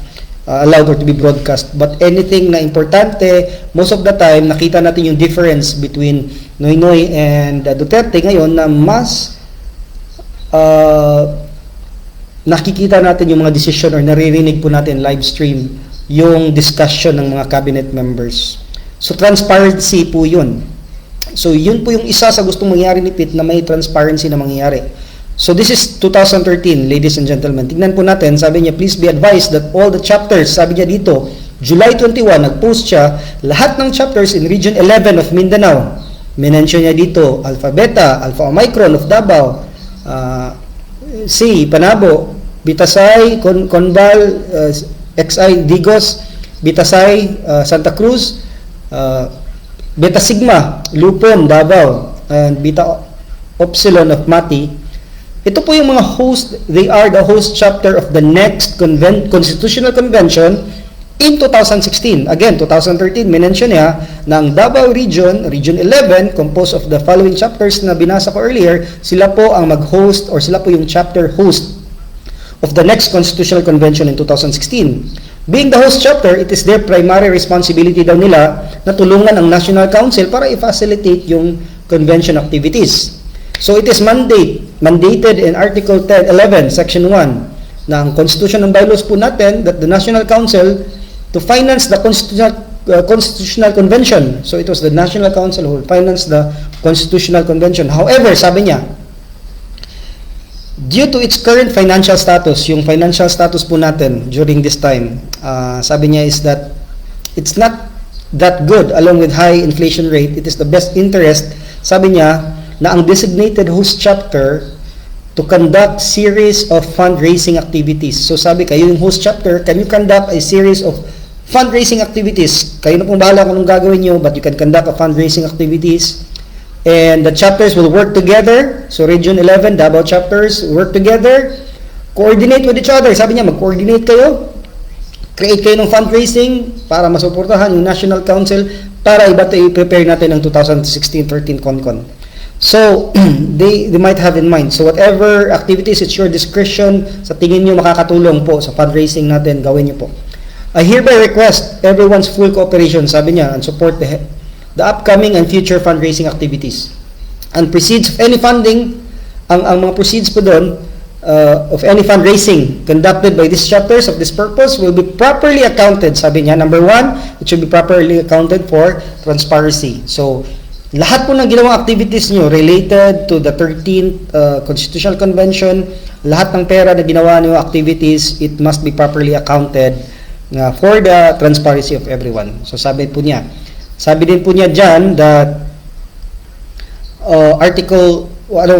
allowed or to be broadcast. But anything na importante, most of the time, nakita natin yung difference between Noynoy and Duterte ngayon na mas nakikita natin yung mga decision or naririnig po natin live stream yung discussion ng mga cabinet members. So, transparency po yun. So, yun po yung isa sa gustong mangyari ni Pete na may transparency na mangyayari. So, this is 2013, ladies and gentlemen. Tingnan po natin, sabi niya, please be advised that all the chapters, sabi niya dito, July 21, nag-post siya, lahat ng chapters in Region 11 of Mindanao. Minention niya dito, Alpha Beta, Alpha Omicron of Davao, C, Panabo, Bitasay, Conval, XI, Digos, Bitasay, Santa Cruz, Beta Sigma, Lupon, Davao, and Beta Upsilon of Mati. Ito po yung mga host, they are the host chapter of the next Constitutional Convention in 2016. Again, 2013, minention niya na ang Davao Region, Region 11, composed of the following chapters na binasa ko earlier, sila po ang mag-host or sila po yung chapter host of the next Constitutional Convention in 2016. Being the host chapter, it is their primary responsibility daw nila na tulungan ang National Council para i-facilitate yung convention activities. So it is mandated in Article 11, Section 1 ng Constitution and Bylaws po natin that the National Council to finance the Constitutional Convention. So it was the National Council who will finance the Constitutional Convention. However, sabi niya, due to its current financial status, yung financial status po natin during this time, sabi niya is that it's not that good along with high inflation rate. It is the best interest, sabi niya, na ang designated host chapter to conduct series of fundraising activities. So sabi kayo yung host chapter, can you conduct a series of fundraising activities? Kayo na pong bahala kung anong gagawin nyo, but you can conduct a fundraising activities. And the chapters will work together. So Region 11, Davao chapters work together, coordinate with each other. Sabi niya, mag-coordinate kayo, create kayo ng fundraising para masuportahan yung National Council para i-prepare natin ang 2016-13 CONCON. So, they might have in mind. So, whatever activities, it's your discretion. Sa tingin nyo makakatulong po sa fundraising natin, gawin nyo po. I hereby request everyone's full cooperation, sabi niya, and support the upcoming and future fundraising activities. And proceeds of any funding, ang mga proceeds po doon, of any fundraising conducted by these chapters of this purpose will be properly accounted, sabi niya. Number 1, it should be properly accounted for transparency. So, lahat po ng ginawang activities nyo related to the 13th Constitutional Convention, lahat ng pera na ginawa nyo activities, it must be properly accounted for the transparency of everyone. So sabi din po niya dyan that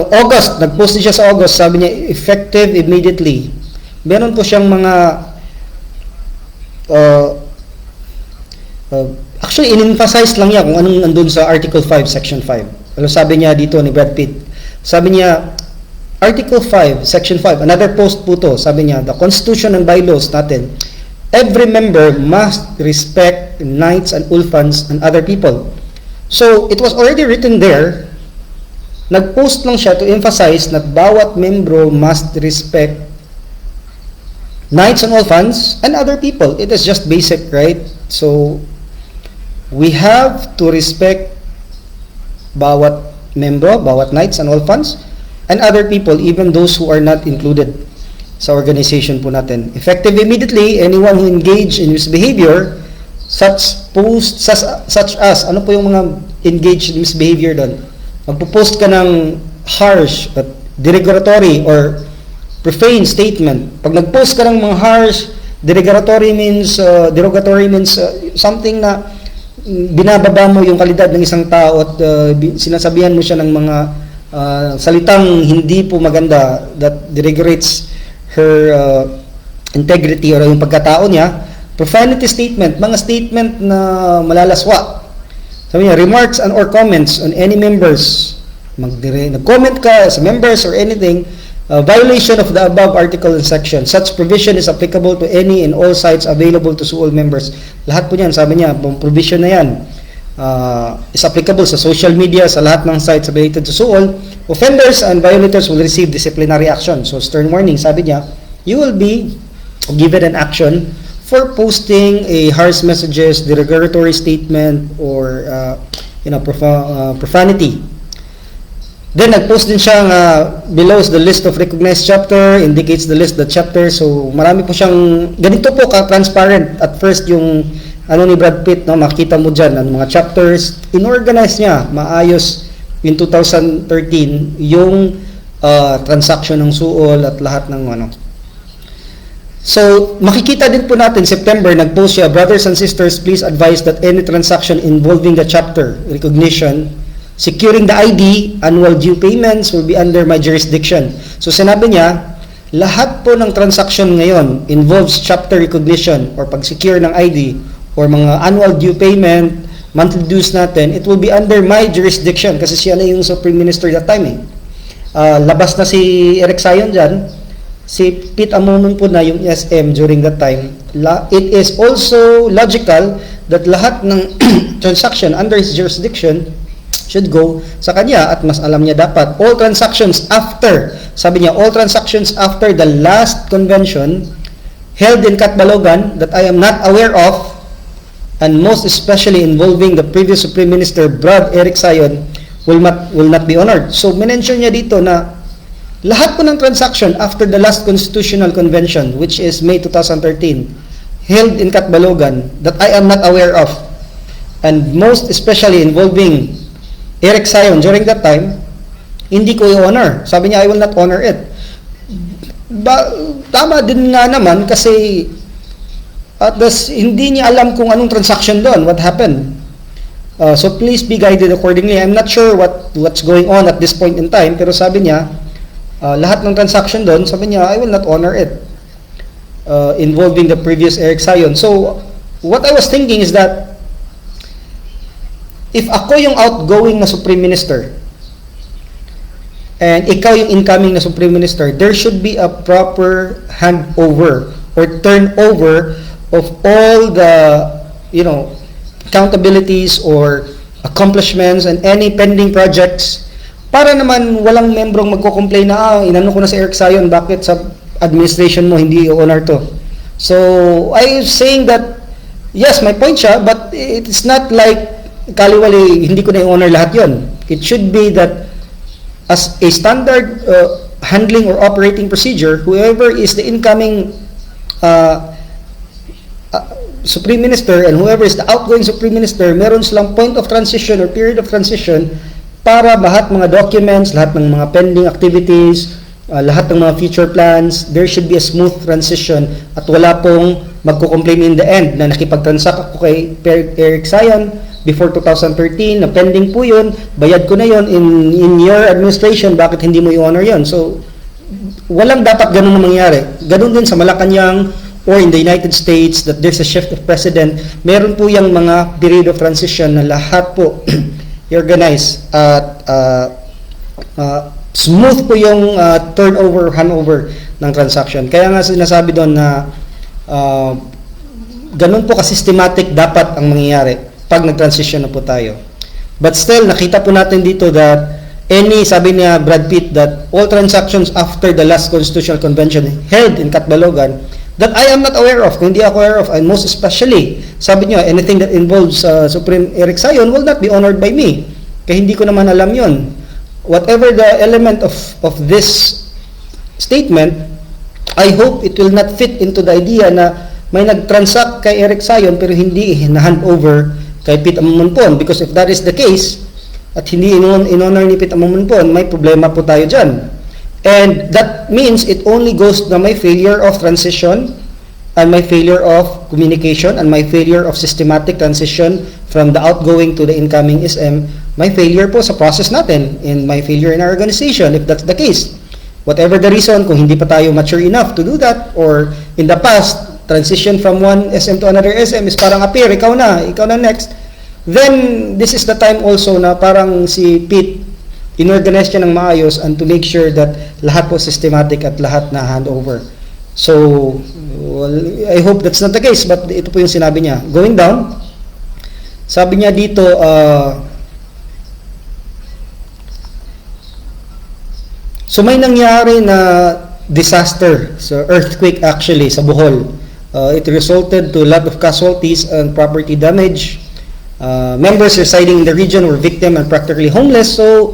August, nag-post siya sa August, sabi niya effective immediately. Meron po siyang mga actually, in-emphasize lang niya kung anong nandun sa Article 5, Section 5. Ano sabi niya dito ni Brad Pitt? Sabi niya, Article 5, Section 5, another post po to, sabi niya, the Constitution and Bylaws natin, every member must respect knights and ulfans and other people. So, it was already written there, nag-post lang siya to emphasize na bawat membro must respect knights and ulfans and other people. It is just basic, right? So, we have to respect bawat membro, bawat knights and orphans, and other people, even those who are not included sa organization po natin. Effective immediately, anyone who engage in misbehavior, such as, ano po yung mga engaged in misbehavior doon? Magpo-post ka ng harsh, derogatory, or profane statement. Pag nag-post ka ng mga harsh, derogatory means something na binababa mo yung kalidad ng isang tao at sinasabihan mo siya ng mga salitang hindi po maganda that degrades her integrity or yung pagkatao niya. Profanity statement, mga statement na malalaswa. Sabi niya, remarks and or comments on any members. Nag-comment ka sa members or anything, violation of the above article and section. Such provision is applicable to any and all sites available to SUUL members. Lahat po yan, sabi niya, provision na yan. is applicable sa social media, sa lahat ng sites related to SUUL. Offenders and violators will receive disciplinary action. So stern warning, sabi niya, you will be given an action for posting a harsh messages, derogatory statement, or profanity. Then nag-post din siya below is the list of recognized chapter, indicates the list of the chapter. So marami po siyang, ganito po ka-transparent. At first yung ni Brad Pitt, no, makita mo dyan ang mga chapters, inorganize niya maayos in 2013 yung transaction ng SUUL at lahat ng So, makikita din po natin, September, nag-post siya, brothers and sisters, please advise that any transaction involving the chapter recognition, securing the ID, annual due payments will be under my jurisdiction. So, sinabi niya, lahat po ng transaction ngayon involves chapter recognition or pag-secure ng ID or mga annual due payment, monthly dues natin, it will be under my jurisdiction kasi siya na yung Supreme Minister that time labas na si Eric Sayon dyan, si Pete Amomon po na yung SM during that time. It is also logical that lahat ng transaction under his jurisdiction should go sa kanya at mas alam niya dapat. All transactions after, sabi niya, all transactions after the last convention held in Catbalogan that I am not aware of, and most especially involving the previous Supreme Minister Brad Eric Sayon, will not be honored. So, minention niya dito na lahat po ng transaction after the last Constitutional Convention, which is May 2013, held in Catbalogan, that I am not aware of, and most especially involving Eric Sayon during that time, hindi ko i-honor. Sabi niya, I will not honor it. Tama din nga naman kasi hindi niya alam kung anong transaction doon, what happened. So please be guided accordingly. I'm not sure what's going on at this point in time, pero sabi niya, lahat ng transaction doon, sabi niya, I will not honor it, involving the previous Eric Sayon. So, what I was thinking is that, if ako yung outgoing na Supreme Minister, and ikaw yung incoming na Supreme Minister, there should be a proper handover or turnover of all the, accountabilities or accomplishments and any pending projects para naman walang membrong magko-complain na inano ko na si Eric Sayon, bakit sa administration mo hindi i-honor to. So, I was saying that, yes, my point siya, but it's not like kaliwali, hindi ko na i-honor lahat yon. It should be that as a standard handling or operating procedure, whoever is the incoming Supreme Minister and whoever is the outgoing Supreme Minister, meron silang point of transition or period of transition para lahat mga documents, lahat ng mga pending activities, lahat ng mga future plans, there should be a smooth transition at wala pong magko-complain in the end na nakipag-transact ako kay Eric Sayon before 2013 na pending po yun, bayad ko na yun in your administration, bakit hindi mo i-honor yun? So, walang dapat ganun na mangyari. Ganun din sa Malacanang or in the United States that there's a shift of president, meron po yung mga period of transition na lahat po i-organize at smooth po yung turnover, handover ng transaction. Kaya nga sinasabi doon na ganun po ka-systematic dapat ang mangyayari pag nag-transition na po tayo. But still, nakita po natin dito that sabi niya Brad Pitt, that all transactions after the last Constitutional Convention held in Catbalogan that I am not aware of, hindi ako aware of, and most especially, sabi niyo, anything that involves Supreme Eric Sayon will not be honored by me. Kaya hindi ko naman alam yon. Whatever the element of this statement, I hope it will not fit into the idea na may nag-transact kay Eric Sayon pero hindi na-hand over kay Pete Amumonpon, because if that is the case, at hindi in-honor ni Pete Amumonpon, may problema po tayo dyan. And that means it only goes to my failure of transition and my failure of communication and my failure of systematic transition from the outgoing to the incoming SM, my failure po sa process natin and my failure in our organization if that's the case. Whatever the reason, kung hindi pa tayo mature enough to do that, or in the past, transition from one SM to another SM is parang appear, ikaw na next, then this is the time also na parang si Pete, inorganize siya ng maayos and to make sure that lahat po systematic at lahat na handover. So, I hope that's not the case, but ito po yung sinabi niya. Going down, Sabi niya dito, so may nangyari na disaster, so earthquake actually sa Bohol. It resulted to a lot of casualties and property damage. Members residing in the region were victim and practically homeless. So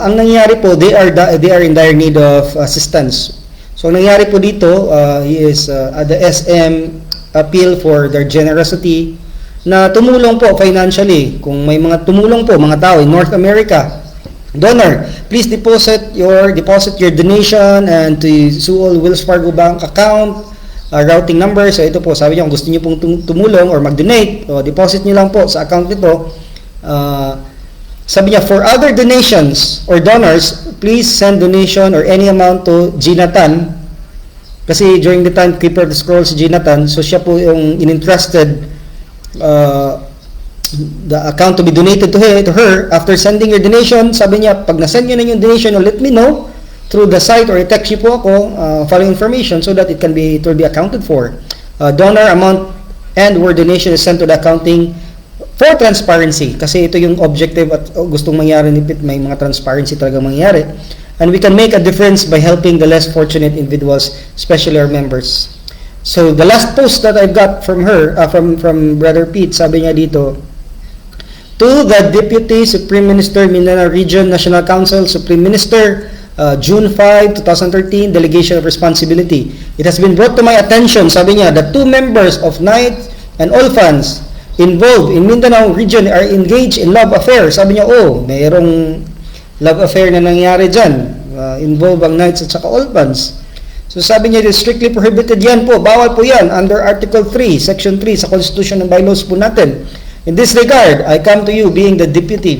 ang nangyari po, they are in dire need of assistance. So ang nangyari po dito, he is the SM appeal for their generosity na tumulong po financially. Kung may mga tumulong po mga tao in North America, donor, please deposit your donation and to SUUL Wells Fargo Bank account, routing number. So ito po, sabi niya kung gusto niyo pong tumulong or mag-donate, deposit niyo lang po sa account nito. Sabi niya, for other donations or donors, please send donation or any amount to Jonathan. Kasi during the time, keeper of the scroll si Jonathan, so siya po yung in-entrusted the account to be donated to her. After sending your donation, sabi niya, pag na-send niyo na yung donation, let me know through the site or text niyo po ako following information so that it will be accounted for. Donor amount and where donation is sent to the accounting for transparency. Kasi ito yung objective at gustong mangyari ni Pete, may mga transparency talaga mangyari. And we can make a difference by helping the less fortunate individuals, especially our members. So the last post that I've got from her, from Brother Pete, sabi niya dito, to the Deputy Supreme Minister, Mindanao Region National Council, Supreme Minister, June 5, 2013, Delegation of Responsibility. It has been brought to my attention, sabi niya, that 2 members of Knights and Orphans involved in Mindanao Region are engaged in love affair. Sabi niya, mayroong love affair na nangyari dyan. Involve ang Knights at saka Orphans. So sabi niya, it is strictly prohibited yan po. Bawal po yan under Article 3, Section 3 sa Constitution and Bylaws po natin. In this regard, I come to you being the Deputy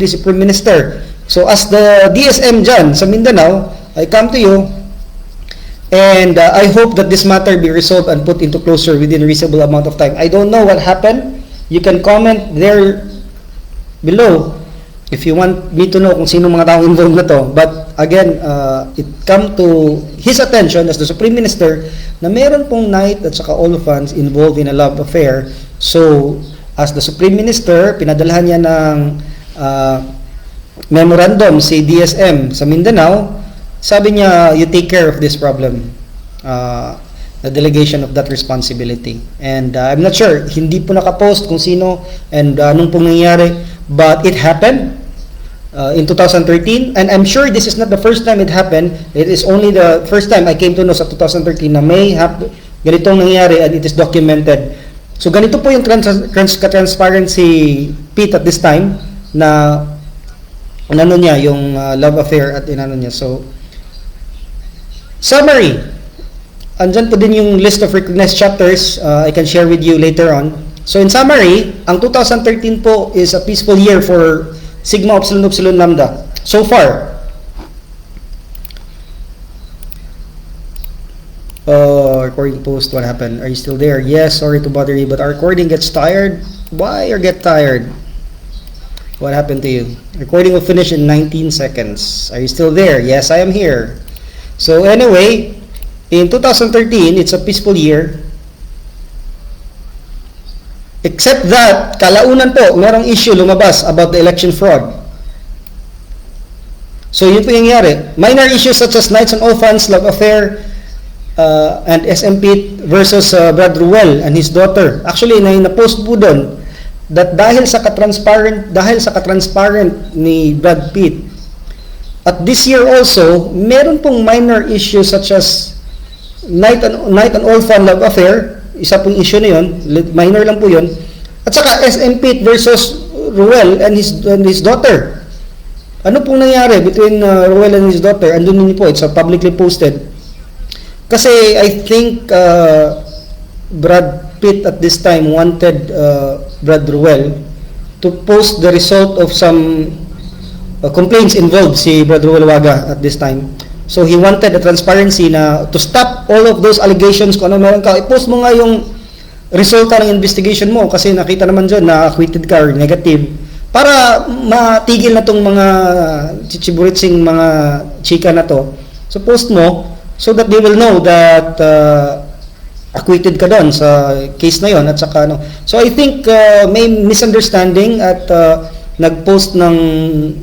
Supreme Minister. So as the DSM dyan sa Mindanao, I come to you and I hope that this matter be resolved and put into closure within a reasonable amount of time. I don't know what happened. You can comment there below if you want me to know kung sino mga taong involved na to. But again, it come to his attention as the Supreme Minister na meron pong Knight at saka Orphans involved in a love affair. So, as the Supreme Minister, pinadalahan niya ng memorandum si DSM sa Mindanao. Sabi niya, you take care of this problem. The delegation of that responsibility. And I'm not sure, hindi po nakapost kung sino and anong pong nangyari. But it happened in 2013, and I'm sure this is not the first time it happened. It is only the first time I came to know sa 2013 na may ganitong nangyari and it is documented. So ganito po yung transparency Pete at this time na inano niya yung love affair at inano niya. So summary, andyan po din yung list of recognized chapters. I can share with you later on. So in summary, ang 2013 po is a peaceful year for Sigma Upsilon Upsilon Lambda. So far, recording post, what happened? Are you still there? Yes, sorry to bother you, but our recording gets tired. Why or get tired? What happened to you? Recording will finish in 19 seconds. Are you still there? Yes, I am here. So anyway, in 2013, it's a peaceful year. Except that, kalaunan po, merong issue lumabas about the election fraud. So yun po yung nangyari. Minor issues such as Knights and Orphans, love affair, and SMP versus Brad Ruel and his daughter. Actually, na-post po doon that dahil sa katransparent ni Brad Pitt, at this year also, meron pong minor issues such as Knight and Orphan love affair. Isa pong issue na yun, minor lang po yun. At saka SMP versus Ruel and his daughter. Ano pong nangyari between Ruel and his daughter? Andun din po, it's publicly posted. Kasi I think Brad Pitt at this time wanted Brad Ruel to post the result of some complaints involved si Brad Ruel Waga at this time. So he wanted the transparency na to stop all of those allegations. Kung ano meron ka, i-post mo nga yung resulta ng investigation mo kasi nakita naman dyan na acquitted ka or negative para matigil na tong mga chichiburitsing mga chika na to. So post mo so that they will know that acquitted ka doon sa case na yon at saka ano. So I think may misunderstanding at nag-post ng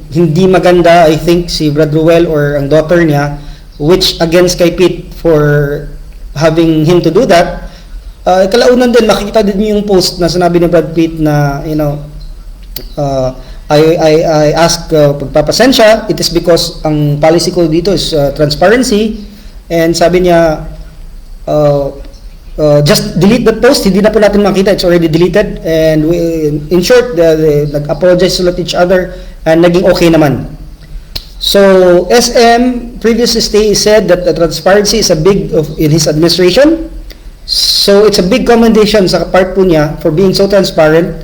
hindi maganda, I think si Brad Ruel or ang daughter niya, which against kay Pete for having him to do that. Kalaunan din makikita din yung post na sinabi ni Brad Pitt na I ask pagpapasensya, it is because ang policy ko dito is transparency, and sabi niya just delete that post, hindi na po natin makita, it's already deleted, and in short nag-apologize ulit each other and naging okay naman. So SM previously said that the transparency is a big in his administration, so it's a big commendation sa part po niya for being so transparent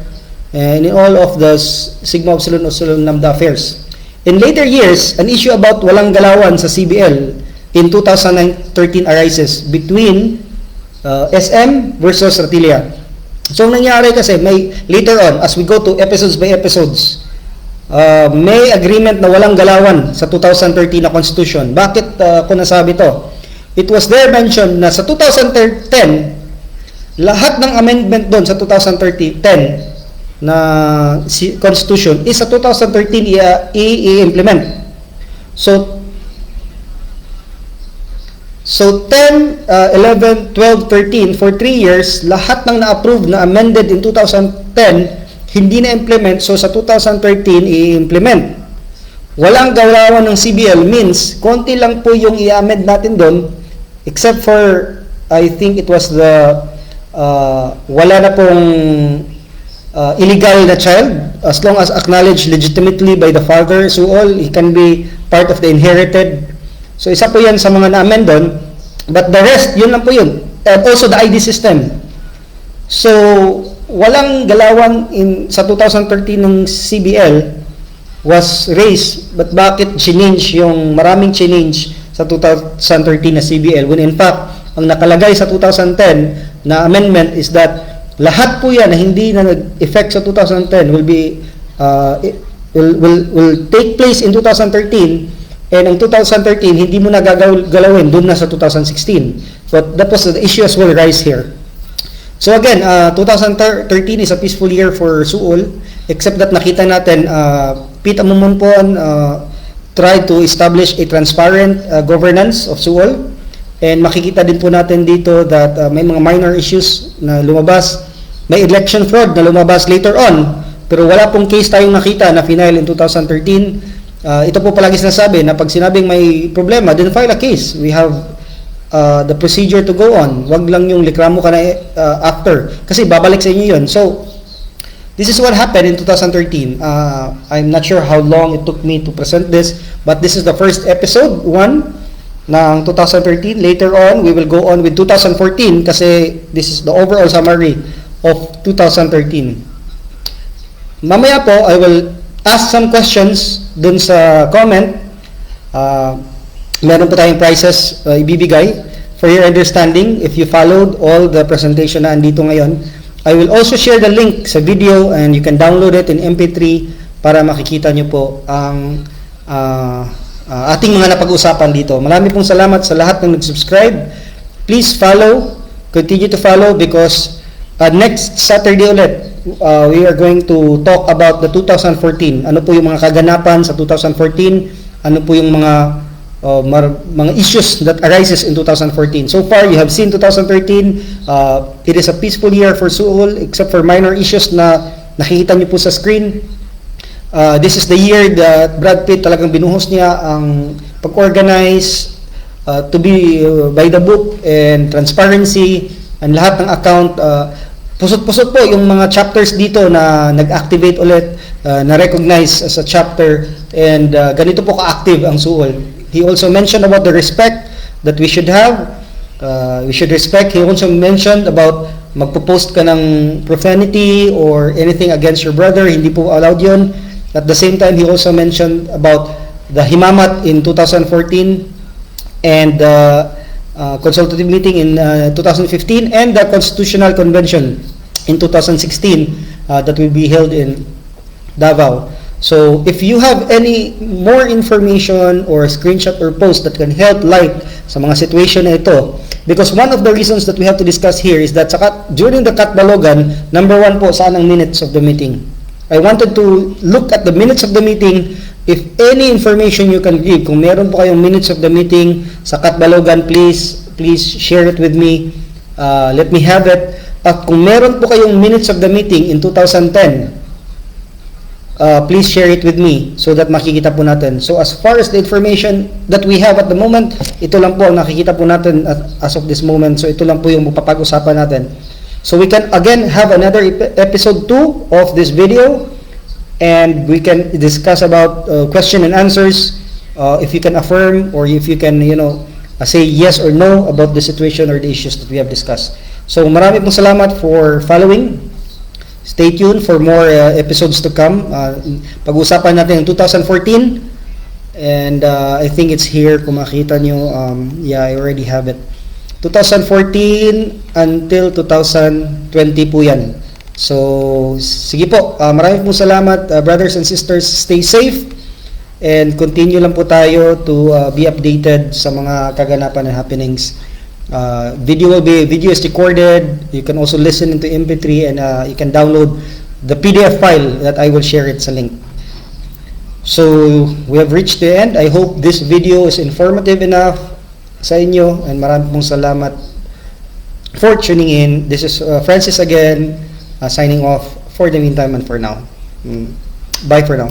and in all of the Sigma Upsilon Upsilon Lambda affairs. In later years, an issue about walang galawan sa CBL in 2013 arises between SM versus Ratilia. So nangyari kasi may later on as we go to episodes by episodes, may agreement na walang galawan sa 2013 na constitution. Bakit ko nasabi to? It was there mentioned na sa 2010 lahat ng amendment doon sa 2010 na constitution is sa 2013 i-implement. So 10, 11, 12, 13 for 3 years lahat ng na-approve na amended in 2010 hindi na-implement, so sa 2013 i-implement. Walang galawan ng CBL means konti lang po yung i-amend natin doon, except for I think it was the wala na pong illegal na child, as long as acknowledged legitimately by the father, so all he can be part of the inherited. So isa po yan sa mga na-amend doon, but the rest yun lang po yun, and also the ID system. So walang galawan sa 2013 ng CBL was raised, but bakit change yung maraming change sa 2013 na CBL when in fact ang nakalagay sa 2010 na amendment is that lahat po yan na hindi na nag-effect sa 2010 will be will take place in 2013, and ang 2013 hindi mo na gagalawin doon na sa 2016. But that was the issue as well rise here. So again, 2013 is a peaceful year for SUUL, except that nakita natin Pete Amumumpon tried to establish a transparent governance of SUUL, and makikita din po natin dito that may mga minor issues na lumabas, may election fraud na lumabas later on, pero wala pong case tayong nakita na final in 2013. Ito po palagi sinasabi na pag sinabing may problema, then file a case. We have the procedure to go on. Wag lang yung likramo ka na after, kasi babalik sa inyo yun. So this is what happened in 2013. I'm not sure how long it took me to present this, but this is the first episode 1 ng 2013. Later on we will go on with 2014 kasi this is the overall summary of 2013. Mamaya po I will ask some questions dun sa comment. Meron po tayong prizes ibibigay for your understanding if you followed all the presentation na andito ngayon. I will also share the link sa video and you can download it in MP3 para makikita nyo po ang ating mga napag-usapan dito. Marami pong salamat sa lahat ng nag-subscribe. Please follow, continue to follow because next Saturday ulit we are going to talk about the 2014. Ano po yung mga kaganapan sa 2014? Ano po yung mga issues that arises in 2014. So far, you have seen 2013. It is a peaceful year for SUUL except for minor issues na nakikita niyo po sa screen. This is the year that Brad Pitt talagang binuhos niya ang pag-organize to be by the book and transparency and lahat ng account. Pusot-pusot po yung mga chapters dito na nag-activate ulit, na-recognize as a chapter, and ganito po ka-active ang SUUL. He also mentioned about the respect that we should have. We should respect. He also mentioned about magpo-post ka ng profanity or anything against your brother. Hindi po allowed yun. At the same time, he also mentioned about the himamat in 2014 and consultative meeting in 2015 and the Constitutional Convention in 2016 that will be held in Davao. So if you have any more information or screenshot or post that can help light sa mga situation na ito, Because one of the reasons that we have to discuss here is that during the Katbalogan, number one po, saan ang minutes of the meeting? I wanted to look at the minutes of the meeting. If any information you can give, kung meron po kayong minutes of the meeting sa Katbalogan, please share it with me. Let me have it. At kung meron po kayong minutes of the meeting in 2010, please share it with me so that makikita po natin. So as far as the information that we have at the moment, ito lang po ang nakikita po natin as of this moment. So ito lang po yung mapapag-usapan natin. So we can again have another episode 2 of this video, and we can discuss about question and answers, if you can affirm or if you can, say yes or no about the situation or the issues that we have discussed. So marami pong salamat for following. Stay tuned for more episodes to come. Pag-usapan natin yung 2014, and I think it's here. Kung makita nyo, yeah, I already have it. 2014 until 2020 po yan. So, sige po. Maraming pong salamat, brothers and sisters. Stay safe and continue lang po tayo to be updated sa mga kaganapan and happenings. Video is recorded. You can also listen into MP3, and you can download the PDF file that I will share it sa link. So, we have reached the end. I hope this video is informative enough sa inyo, and maraming pong salamat for tuning in. This is Francis again, signing off for the meantime and for now. Bye for now.